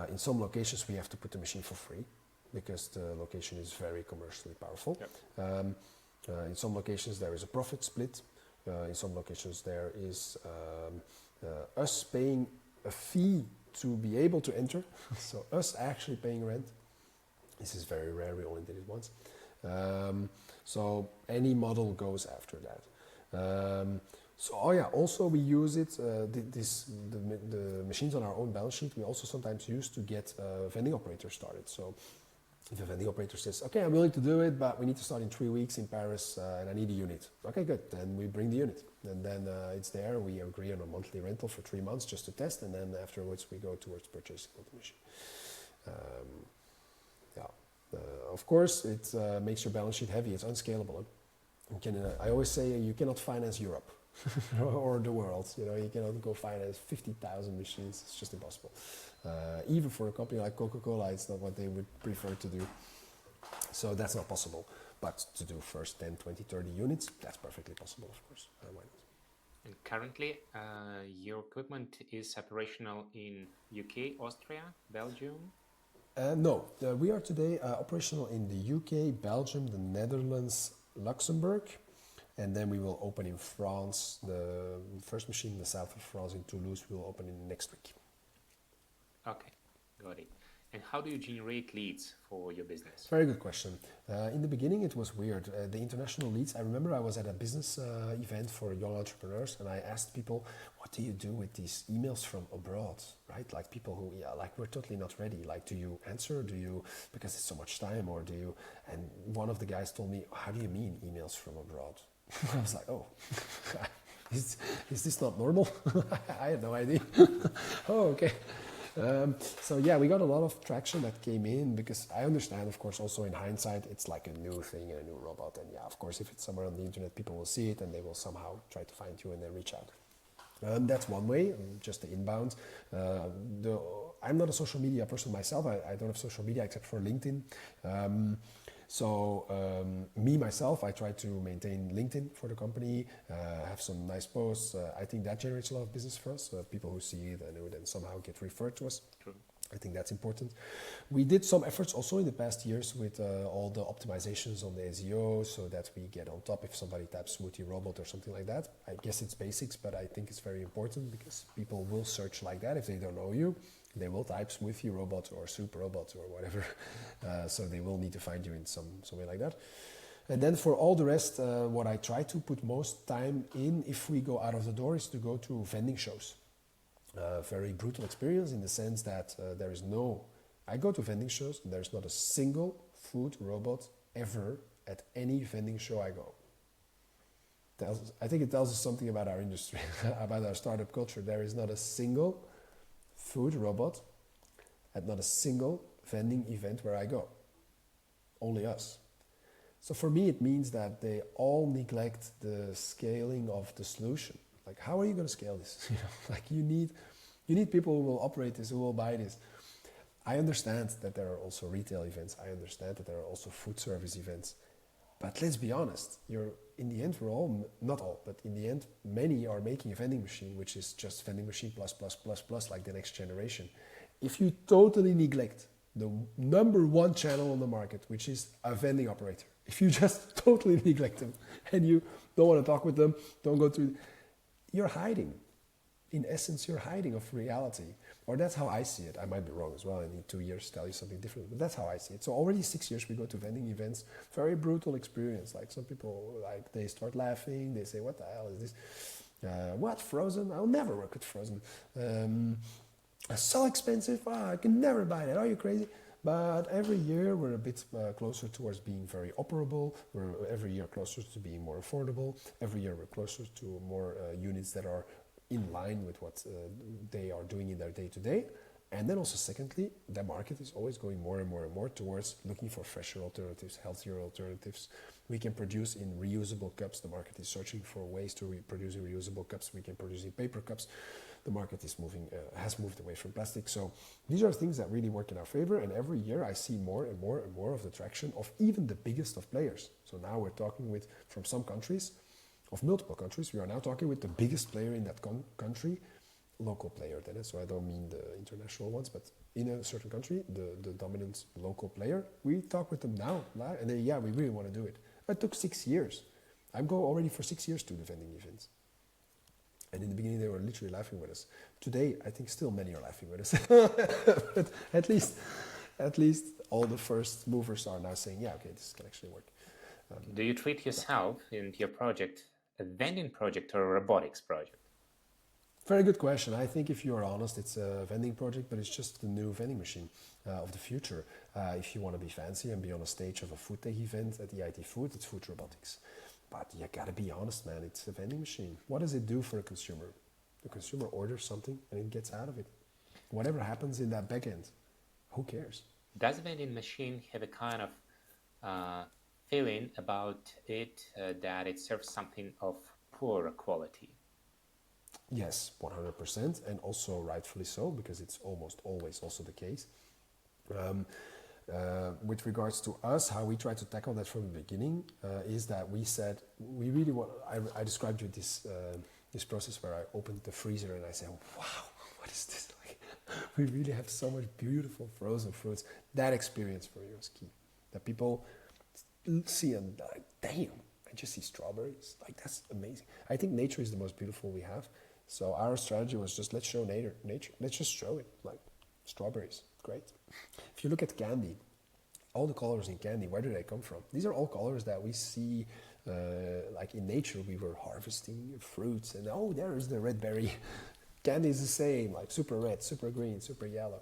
In some locations, we have to put the machine for free because the location is very commercially powerful. Yep. In some locations, there is a profit split. In some locations, there is us paying a fee to be able to enter. So us actually paying rent. This is very rare. We only did it once. So any model goes after that. Also we use it, the machines on our own balance sheet, we also sometimes use to get a vending operator started. So if a vending operator says, okay, I'm willing to do it, but we need to start in 3 weeks in Paris and I need a unit. Okay, good. Then we bring the unit. And then it's there. We agree on a monthly rental for 3 months just to test. And then afterwards we go towards purchasing of the machine. Of course, it makes your balance sheet heavy. It's unscalable. I always say you cannot finance Europe or the world. You cannot go finance 50,000 machines. It's just impossible. Even for a company like Coca-Cola, it's not what they would prefer to do. So that's not possible. But to do first 10, 20, 30 units, that's perfectly possible, of course. Why not? And currently, your equipment is operational in UK, Austria, Belgium? No, we are today operational in the UK, Belgium, the Netherlands, Luxembourg, and then we will open in France. The first machine in the south of France, in Toulouse, we will open in next week. Okay, got it. And how do you generate leads for your business? Very good question. In the beginning, it was weird. The international leads, I remember I was at a business event for young entrepreneurs, and I asked people, what do you do with these emails from abroad, right? Like people who, we're totally not ready. Like, do you answer? Because it's so much time, or do you? And one of the guys told me, how do you mean emails from abroad? I was like, oh, is this not normal? I had no idea. Oh, okay. We got a lot of traction that came in, because I understand, of course, also in hindsight, it's like a new thing and a new robot. And of course, if it's somewhere on the internet, people will see it and they will somehow try to find you and then reach out. That's one way, just the inbound. I'm not a social media person myself. I don't have social media except for LinkedIn. Me, myself, I try to maintain LinkedIn for the company, have some nice posts. I think that generates a lot of business for us. People who see it and who then somehow get referred to us. True. I think that's important. We did some efforts also in the past years with all the optimizations on the SEO, so that we get on top if somebody types Smoothie Robot or something like that. I guess it's basics, but I think it's very important, because people will search like that if they don't know you. They will type Smoothie Robot or Soup Robot or whatever. So they will need to find you in some way like that. And then for all the rest, what I try to put most time in, if we go out of the door, is to go to vending shows. Very brutal experience in the sense that I go to vending shows and there's not a single food robot ever at any vending show I go. I think it tells us something about our industry, about our startup culture. There is not a single food robot at not a single vending event where I go. Only us. So for me, it means that they all neglect the scaling of the solution. Like, how are you going to scale this? You need people who will operate this, who will buy this. I understand that there are also retail events. I understand that there are also food service events. But let's be honest, in the end, not all, but in the end, many are making a vending machine, which is just vending machine plus, like the next generation. If you totally neglect the number one channel on the market, which is a vending operator, if you just totally neglect them and you don't want to talk with them, don't go to, you're hiding. In essence, you're hiding of reality. Or that's how I see it. I might be wrong as well. I need 2 years to tell you something different. But that's how I see it. So already 6 years we go to vending events. Very brutal experience. Like some people, they start laughing. They say, what the hell is this? What, frozen? I'll never work with frozen. So expensive. I can never buy that. Are you crazy? But every year we're a bit closer towards being very operable. We're every year closer to being more affordable. Every year we're closer to more units that are in line with what they are doing in their day-to-day. And then also secondly, the market is always going more and more and more towards looking for fresher alternatives, healthier alternatives. We can produce in reusable cups. The market is searching for ways to produce in reusable cups. We can produce in paper cups. The market is has moved away from plastic. So these are things that really work in our favor. And every year I see more and more and more of the traction of even the biggest of players. So now we're talking from some countries, of multiple countries, we are now talking with the biggest player in that country, local player that is, so I don't mean the international ones, but in a certain country, the dominant local player, we talk with them now, and they, we really want to do it. It took 6 years. I go already for 6 years to the vending events. And in the beginning, they were literally laughing with us. Today, I think still many are laughing with us. But at least all the first movers are now saying, okay, this can actually work. Do you treat yourself and your project a vending project or a robotics project? Very good question. I think if you are honest, it's a vending project, but it's just the new vending machine of the future. If you want to be fancy and be on a stage of a food tech event at EIT Food, it's Food Robotics. But you gotta be honest, man, it's a vending machine. What does it do for a consumer? The consumer orders something and it gets out of it. Whatever happens in that back end, who cares? Does a vending machine have a kind of feeling about it that it serves something of poor quality? Yes, 100%, and also rightfully so, because it's almost always also the case. Um, with regards to us, how we try to tackle that from the beginning is that we said we really want. I described you this process where I opened the freezer and I said, "Wow, what is this like? We really have so much beautiful frozen fruits." That experience for you is key. That people see and like, damn, I just see strawberries. Like that's amazing. I think nature is the most beautiful we have. So our strategy was just let's show nature. Let's just show it. Like strawberries, great. If you look at candy, all the colors in candy, where do they come from? These are all colors that we see like in nature. We were harvesting fruits and oh, there is the red berry. Candy is the same, like super red, super green, super yellow.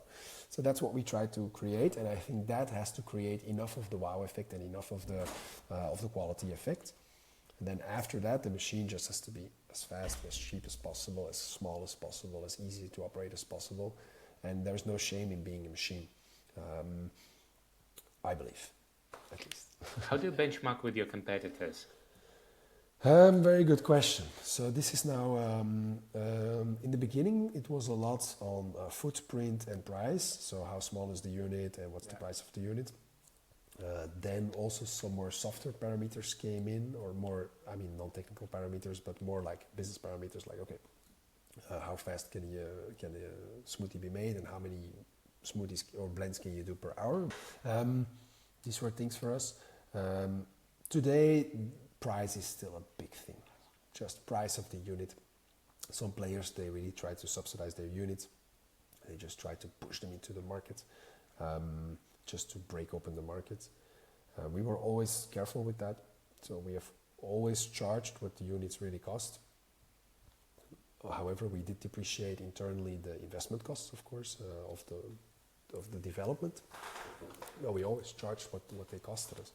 So that's what we try to create, and I think that has to create enough of the wow effect and enough of the quality effect. And then after that, the machine just has to be as fast, as cheap as possible, as small as possible, as easy to operate as possible. And there's no shame in being a machine, I believe, at least. How do you benchmark with your competitors? Very good question. So this is now, in the beginning, it was a lot on footprint and price. So how small is the unit and what's the price of the unit? Then also some more softer parameters came in, or more, I mean, non-technical parameters, but more like business parameters, like, okay, how fast can a smoothie be made and how many smoothies or blends can you do per hour? These were things for us. Today, price is still a big thing, just price of the unit. Some players, they really try to subsidize their units. They just try to push them into the market, just to break open the market. We were always careful with that. So we have always charged what the units really cost. However, we did depreciate internally the investment costs, of course, of the development. No, we always charged what they costed us.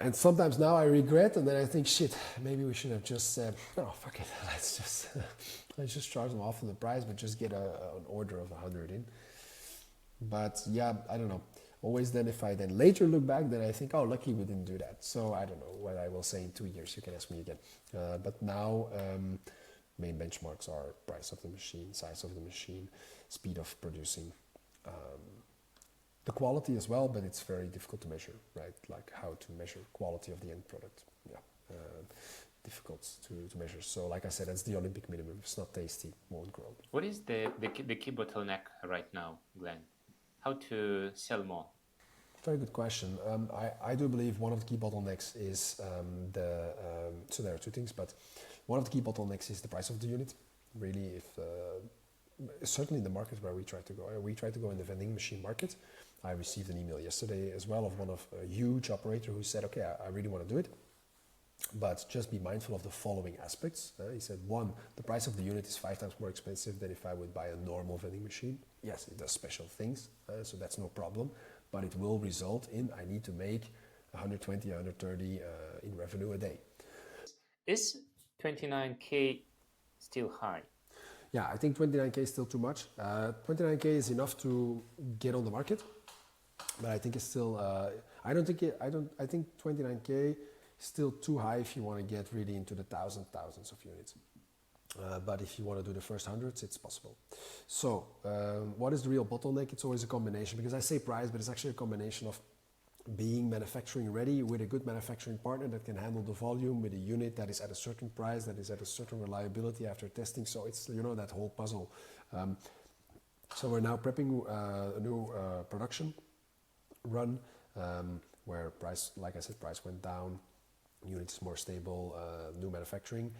And sometimes now I regret, and then I think, shit, maybe we should have just said, oh, fuck it, let's just charge them off of the price, but just get an order of 100 in. But yeah, I don't know. Always then, if I then later look back, then I think, oh, lucky we didn't do that. So I don't know what I will say in 2 years. You can ask me again. But now, main benchmarks are price of the machine, size of the machine, speed of producing. The quality as well, but it's very difficult to measure, right? Like how to measure quality of the end product. Yeah, difficult to measure. So like I said, that's the Olympic minimum. If it's not tasty, won't grow. What is the key bottleneck right now, Glenn? How to sell more? Very good question. I do believe one of the key bottlenecks is so there are two things, but one of the key bottlenecks is the price of the unit. Really, if certainly in the market where we try to go in the vending machine market. I received an email yesterday as well of a huge operator who said, okay, I really want to do it, but just be mindful of the following aspects. He said, one, the price of the unit is 5 times more expensive than if I would buy a normal vending machine. Yes, it does special things, so that's no problem, but it will result in I need to make 120, 130 in revenue a day. Is 29K still high? Yeah, I think 29K is still too much. 29K is enough to get on the market, but I think it's still. I think 29K is still too high if you want to get really into the thousands of units. But if you want to do the first hundreds, it's possible. So, what is the real bottleneck? It's always a combination, because I say price, but it's actually a combination of being manufacturing ready with a good manufacturing partner that can handle the volume, with a unit that is at a certain price, that is at a certain reliability after testing. So it's, that whole puzzle. So we're now prepping a new production run where price, like I said, price went down, units more stable, new manufacturing.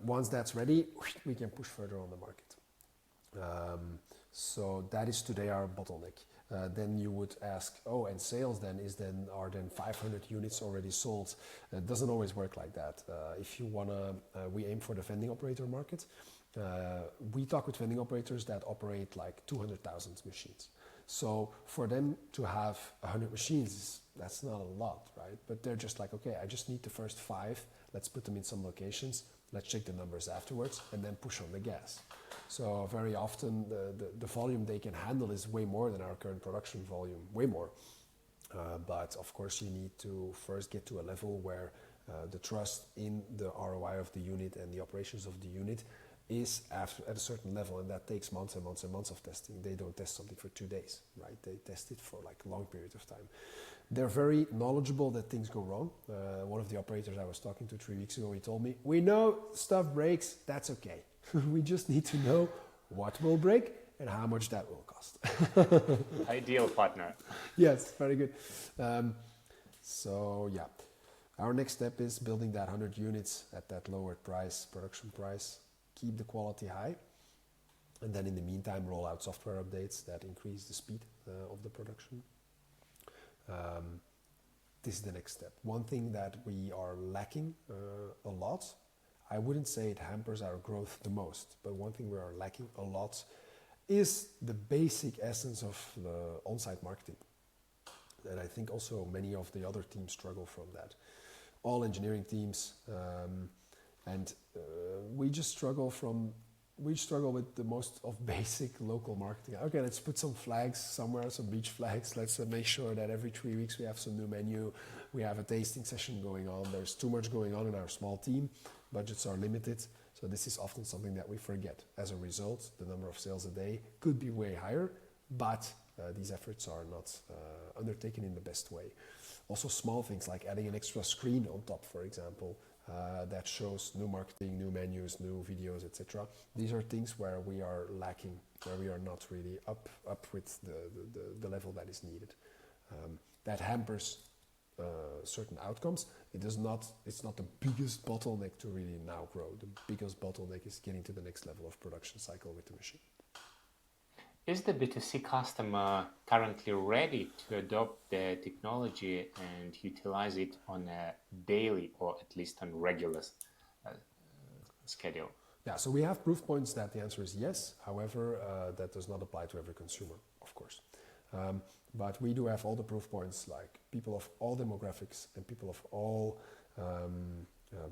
Once that's ready, we can push further on the market. So that is today our bottleneck. Then you would ask, oh, and sales are 500 units already sold? It doesn't always work like that. If you wanna, we aim for the vending operator market. We talk with vending operators that operate like 200,000 machines. So for them to have 100 machines, that's not a lot, right? But they're just like, okay, I just need the first 5. Let's put them in some locations. Let's check the numbers afterwards and then push on the gas. So very often the volume they can handle is way more than our current production volume, way more. But of course you need to first get to a level where the trust in the ROI of the unit and the operations of the unit is at a certain level, and that takes months and months and months of testing. They don't test something for 2 days, right? They test it for like a long period of time. They're very knowledgeable that things go wrong. One of the operators I was talking to 3 weeks ago, he told me, we know stuff breaks, that's okay. We just need to know what will break and how much that will cost. Ideal partner. Yes, very good. So yeah, our next step is building that 100 units at that lowered price, production price, keep the quality high, and then in the meantime roll out software updates that increase the speed of the production. This is the next step. One thing that we are lacking a lot, I wouldn't say it hampers our growth the most, but one thing we are lacking a lot is the basic essence of the on-site marketing. And I think also many of the other teams struggle from that. All engineering teams, we just struggle with the most of basic local marketing. Okay, let's put some flags somewhere, some beach flags. Let's make sure that every 3 weeks we have some new menu. We have a tasting session going on. There's too much going on in our small team. Budgets are limited. So this is often something that we forget. As a result, the number of sales a day could be way higher, but these efforts are not undertaken in the best way. Also small things like adding an extra screen on top, for example, that shows new marketing, new menus, new videos, etc. These are things where we are lacking, where we are not really up with the level that is needed. That hampers certain outcomes. It's not the biggest bottleneck to really now grow. The biggest bottleneck is getting to the next level of production cycle with the machine. Is the B2C customer currently ready to adopt the technology and utilize it on a daily or at least on regular schedule? Yeah, so we have proof points that the answer is yes. However, that does not apply to every consumer, of course. But we do have all the proof points, like people of all demographics and people of all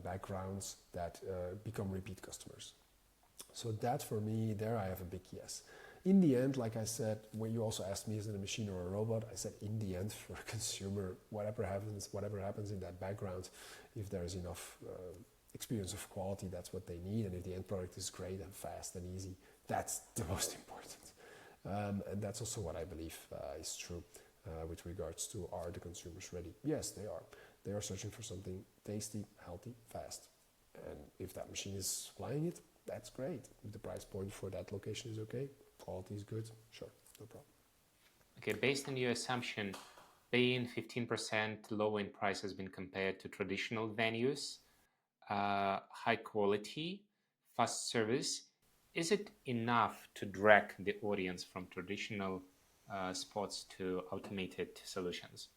backgrounds that become repeat customers. So that for me, there I have a big yes. In the end, like I said, when you also asked me, is it a machine or a robot? I said, in the end, for a consumer, whatever happens in that background, if there's enough experience of quality, that's what they need. And if the end product is great and fast and easy, that's the most important. And that's also what I believe is true with regards to, are the consumers ready? Yes, they are. They are searching for something tasty, healthy, fast. And if that machine is supplying it, that's great. If the price point for that location is okay, quality is good, sure, no problem. Okay, based on your assumption, being 15% lower in price has been compared to traditional venues, high quality, fast service. Is it enough to drag the audience from traditional spots to automated solutions?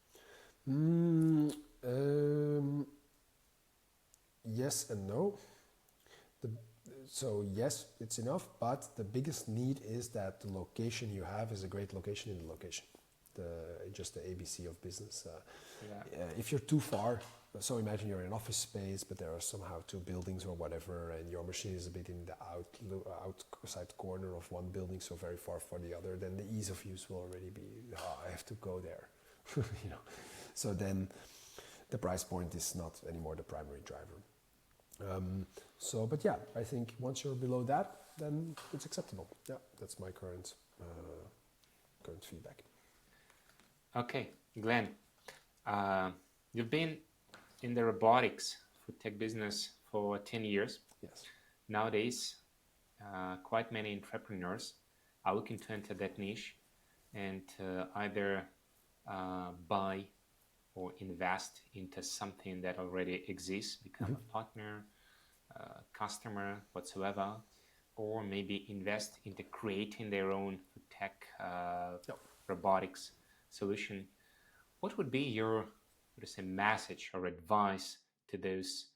Yes and no. So yes, it's enough, but the biggest need is that the location you have is a great location in the location. Just the ABC of business. If you're too far, so imagine you're in an office space, but there are somehow 2 buildings or whatever, and your machine is a bit in the outside corner of one building, so very far for the other, then the ease of use will already be, I have to go there. So then the price point is not anymore the primary driver. But yeah, I think once you're below that, then it's acceptable. Yeah, that's my current feedback. Okay, Glenn, you've been in the robotics food tech business for 10 years. Yes. Nowadays, quite many entrepreneurs are looking to enter that niche and either buy or invest into something that already exists, become a partner, customer, whatsoever, or maybe invest into creating their own food tech robotics solution. What would be your message or advice to those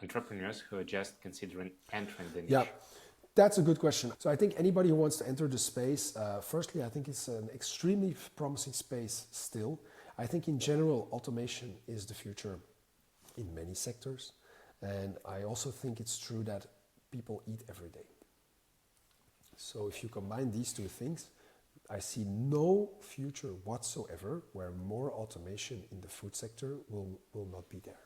entrepreneurs who are just considering entering the niche? Yeah, That's a good question. So I think anybody who wants to enter the space, firstly, I think it's an extremely promising space still. I think in general, automation is the future in many sectors. And I also think it's true that people eat every day. So if you combine these two things, I see no future whatsoever where more automation in the food sector will not be there.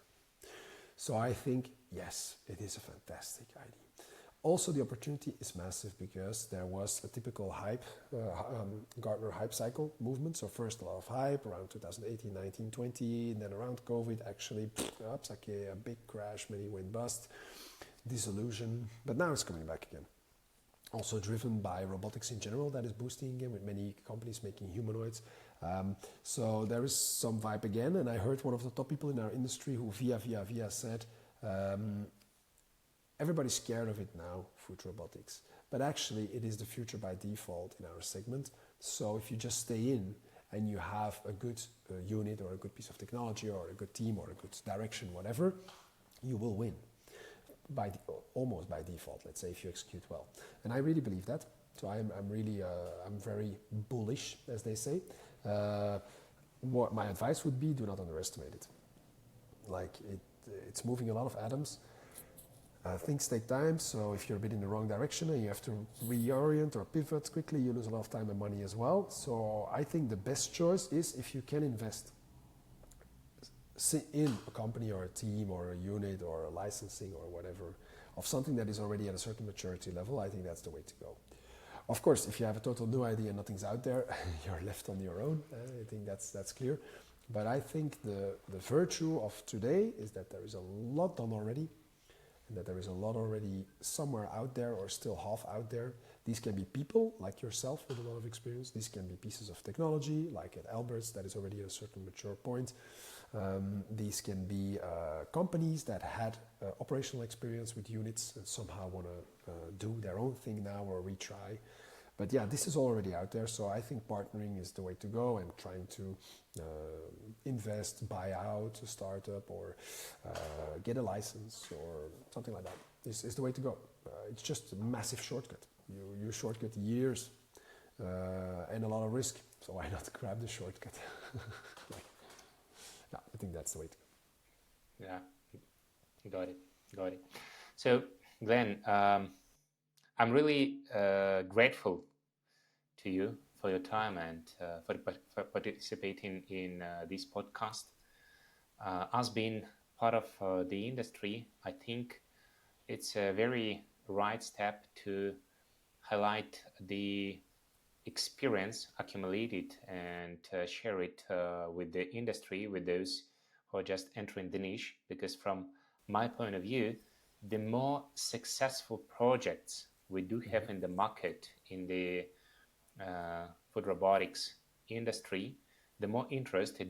So I think, yes, it is a fantastic idea. Also, the opportunity is massive because there was a typical hype, Gartner hype cycle movement. So first a lot of hype around 2018, 19, 20, and then around COVID, actually, a big crash, many went bust, disillusion, but now it's coming back again. Also driven by robotics in general, that is boosting again with many companies making humanoids. So there is some vibe again, and I heard one of the top people in our industry who via said, everybody's scared of it now, food robotics. But actually, it is the future by default in our segment. So if you just stay in and you have a good unit or a good piece of technology or a good team or a good direction, whatever, you will win. Almost by default, let's say, if you execute well. And I really believe that. So I'm very bullish, as they say. What my advice would be, do not underestimate it. Like, it's moving a lot of atoms. Things take time, so if you're a bit in the wrong direction and you have to reorient or pivot quickly, you lose a lot of time and money as well. So I think the best choice is if you can invest in a company or a team or a unit or a licensing or whatever of something that is already at a certain maturity level. I think that's the way to go. Of course, if you have a total new idea and nothing's out there, you're left on your own. I think that's clear. But I think the virtue of today is that there is a lot done already, and that there is a lot already somewhere out there or still half out there. These can be people like yourself with a lot of experience. These can be pieces of technology like at Albert's that is already at a certain mature point. These can be companies that had operational experience with units and somehow want to do their own thing now or retry. But yeah, this is already out there, so I think partnering is the way to go, and trying to invest, buy out a startup or get a license or something like that is the way to go. It's just a massive shortcut. You shortcut years and a lot of risk, so why not grab the shortcut? Yeah, I think that's the way to go. Yeah, got it. So, Glenn, I'm really grateful to you for your time and for participating in this podcast. As being part of the industry, I think it's a very right step to highlight the experience accumulated and share it with the industry, with those who are just entering the niche, because from my point of view, the more successful projects we do have in the market, in the food robotics industry, the more interest it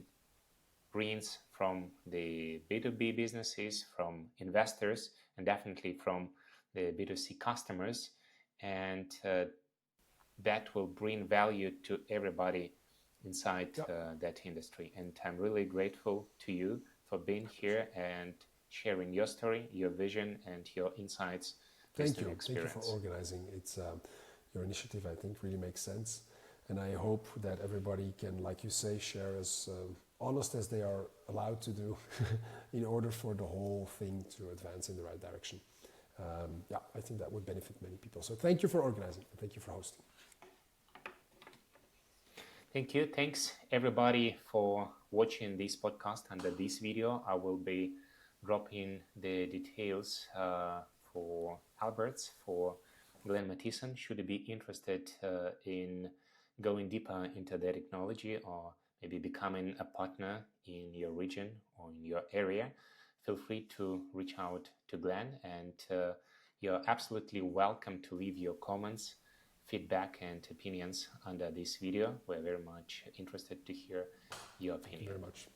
brings from the B2B businesses, from investors, and definitely from the B2C customers. And that will bring value to everybody inside that industry. And I'm really grateful to you for being here and sharing your story, your vision, and your insights. Thank you for organizing. It's your initiative, I think, really makes sense. And I hope that everybody can, like you say, share as honest as they are allowed to do in order for the whole thing to advance in the right direction. I think that would benefit many people. So thank you for organizing and thank you for hosting. Thank you. Thanks everybody for watching this podcast. Under this video, I will be dropping the details for Albert's, for Glenn Mathijssen, should you be interested in going deeper into the technology or maybe becoming a partner in your region or in your area. Feel free to reach out to Glenn, and you're absolutely welcome to leave your comments, feedback and opinions under this video. We're very much interested to hear your opinion. Thank you very much.